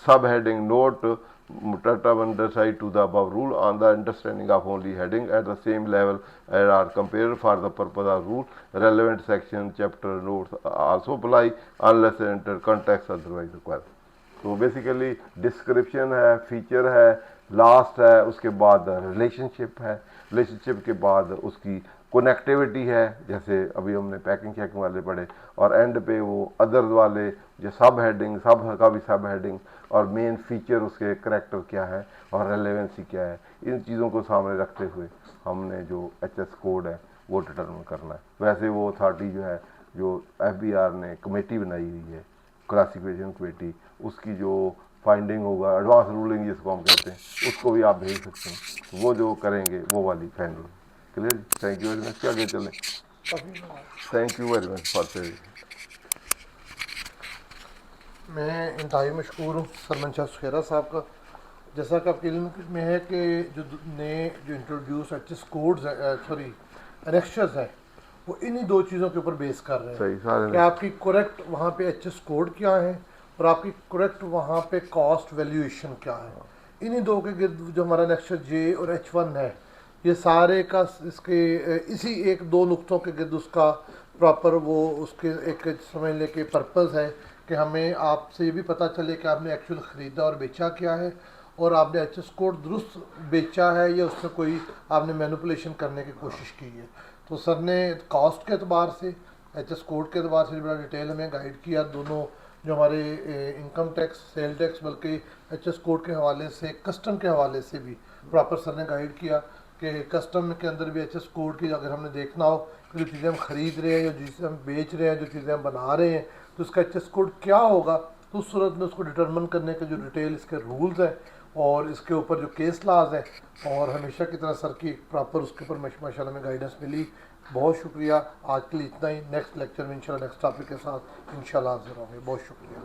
subheading note underside to the above rule on the understanding of only heading at the same level as are compared for the purpose of rule relevant section chapter notes also apply unless enter context otherwise required। तो basically description है, feature है, last है, उसके बाद relationship है, relationship के बाद उसकी कनेक्टिविटी है, जैसे अभी हमने पैकिंग चेकिंग वाले पढ़े, और एंड पे वो अदर वाले जो सब हेडिंग, सब का भी सब हेडिंग, और मेन फीचर उसके करैक्टर क्या है और रेलेवेंसी क्या है, इन चीज़ों को सामने रखते हुए हमने जो एचएस कोड है वो डिटरमिन करना है। वैसे वो अथॉरिटी जो है, जो एफबीआर ने कमेटी बनाई हुई है, क्लासिफिकेशन कमेटी, उसकी जो फाइंडिंग होगा, एडवांस रूलिंग जिसको हम कहते हैं, उसको भी आप भेज सकते हैं, वो जो करेंगे वो वाली finding. Clear? Thank you very much. क्या आगे चलें? Thank you very much for sharing. मैं इंतहाई मशहूर हूँ सरमन शाह सुखेरा साहब का। जैसा कि आपके इल्म में है कि जो नए जो इंट्रोड्यूस एचएस कोड्स हैं, सॉरी एनेक्चर्स हैं, वो इन्हीं दो चीज़ों के ऊपर बेस कर रहे हैं कि आपकी करेक्ट वहाँ पे एचएस कोड क्या है और आपकी करेक्ट वहाँ पे कॉस्ट वैल्यूएशन क्या है। इन्हीं दो के गिर्द जो हमारा एनेक्चर जे और H1 है, ये सारे का इसके इसी एक दो नुक्तों के गिर्द उसका प्रॉपर वो उसके एक समझ लें कि पर्पज़ है कि हमें आपसे ये भी पता चले कि आपने एक्चुअल ख़रीदा और बेचा क्या है, और आपने एचएस कोड दुरुस्त बेचा है या उसमें कोई आपने मैनिपुलेशन करने की कोशिश की है। तो सर ने कॉस्ट के अतबार से, एचएस कोड के अतबार से बड़ा डिटेल हमें गाइड किया, दोनों जो हमारे इनकम टैक्स, सेल टैक्स, बल्कि एचएस कोड के हवाले से, कस्टम के हवाले से भी प्रॉपर सर ने गाइड किया कि कस्टम के अंदर भी एचएस कोड की अगर हमने देखना हो कि जो चीज़ें हम ख़रीद रहे हैं या जिसे हम बेच रहे हैं, जो चीज़ें हम बना रहे हैं, तो उसका एचएस कोड क्या होगा, तो उस सूरत में उसको डिटरमिन करने के जो डिटेल इसके रूल्स हैं और इसके ऊपर जो केस लाज हैं, और हमेशा की तरह सर की प्रॉपर उसके ऊपर माशाल्लाह में गाइडेंस मिली। बहुत शुक्रिया। आज के लिए इतना ही। नेक्स्ट लेक्चर में इंशाल्लाह नेक्स्ट टॉपिक के साथ इंशाल्लाह हाजिर होंगे। बहुत शुक्रिया।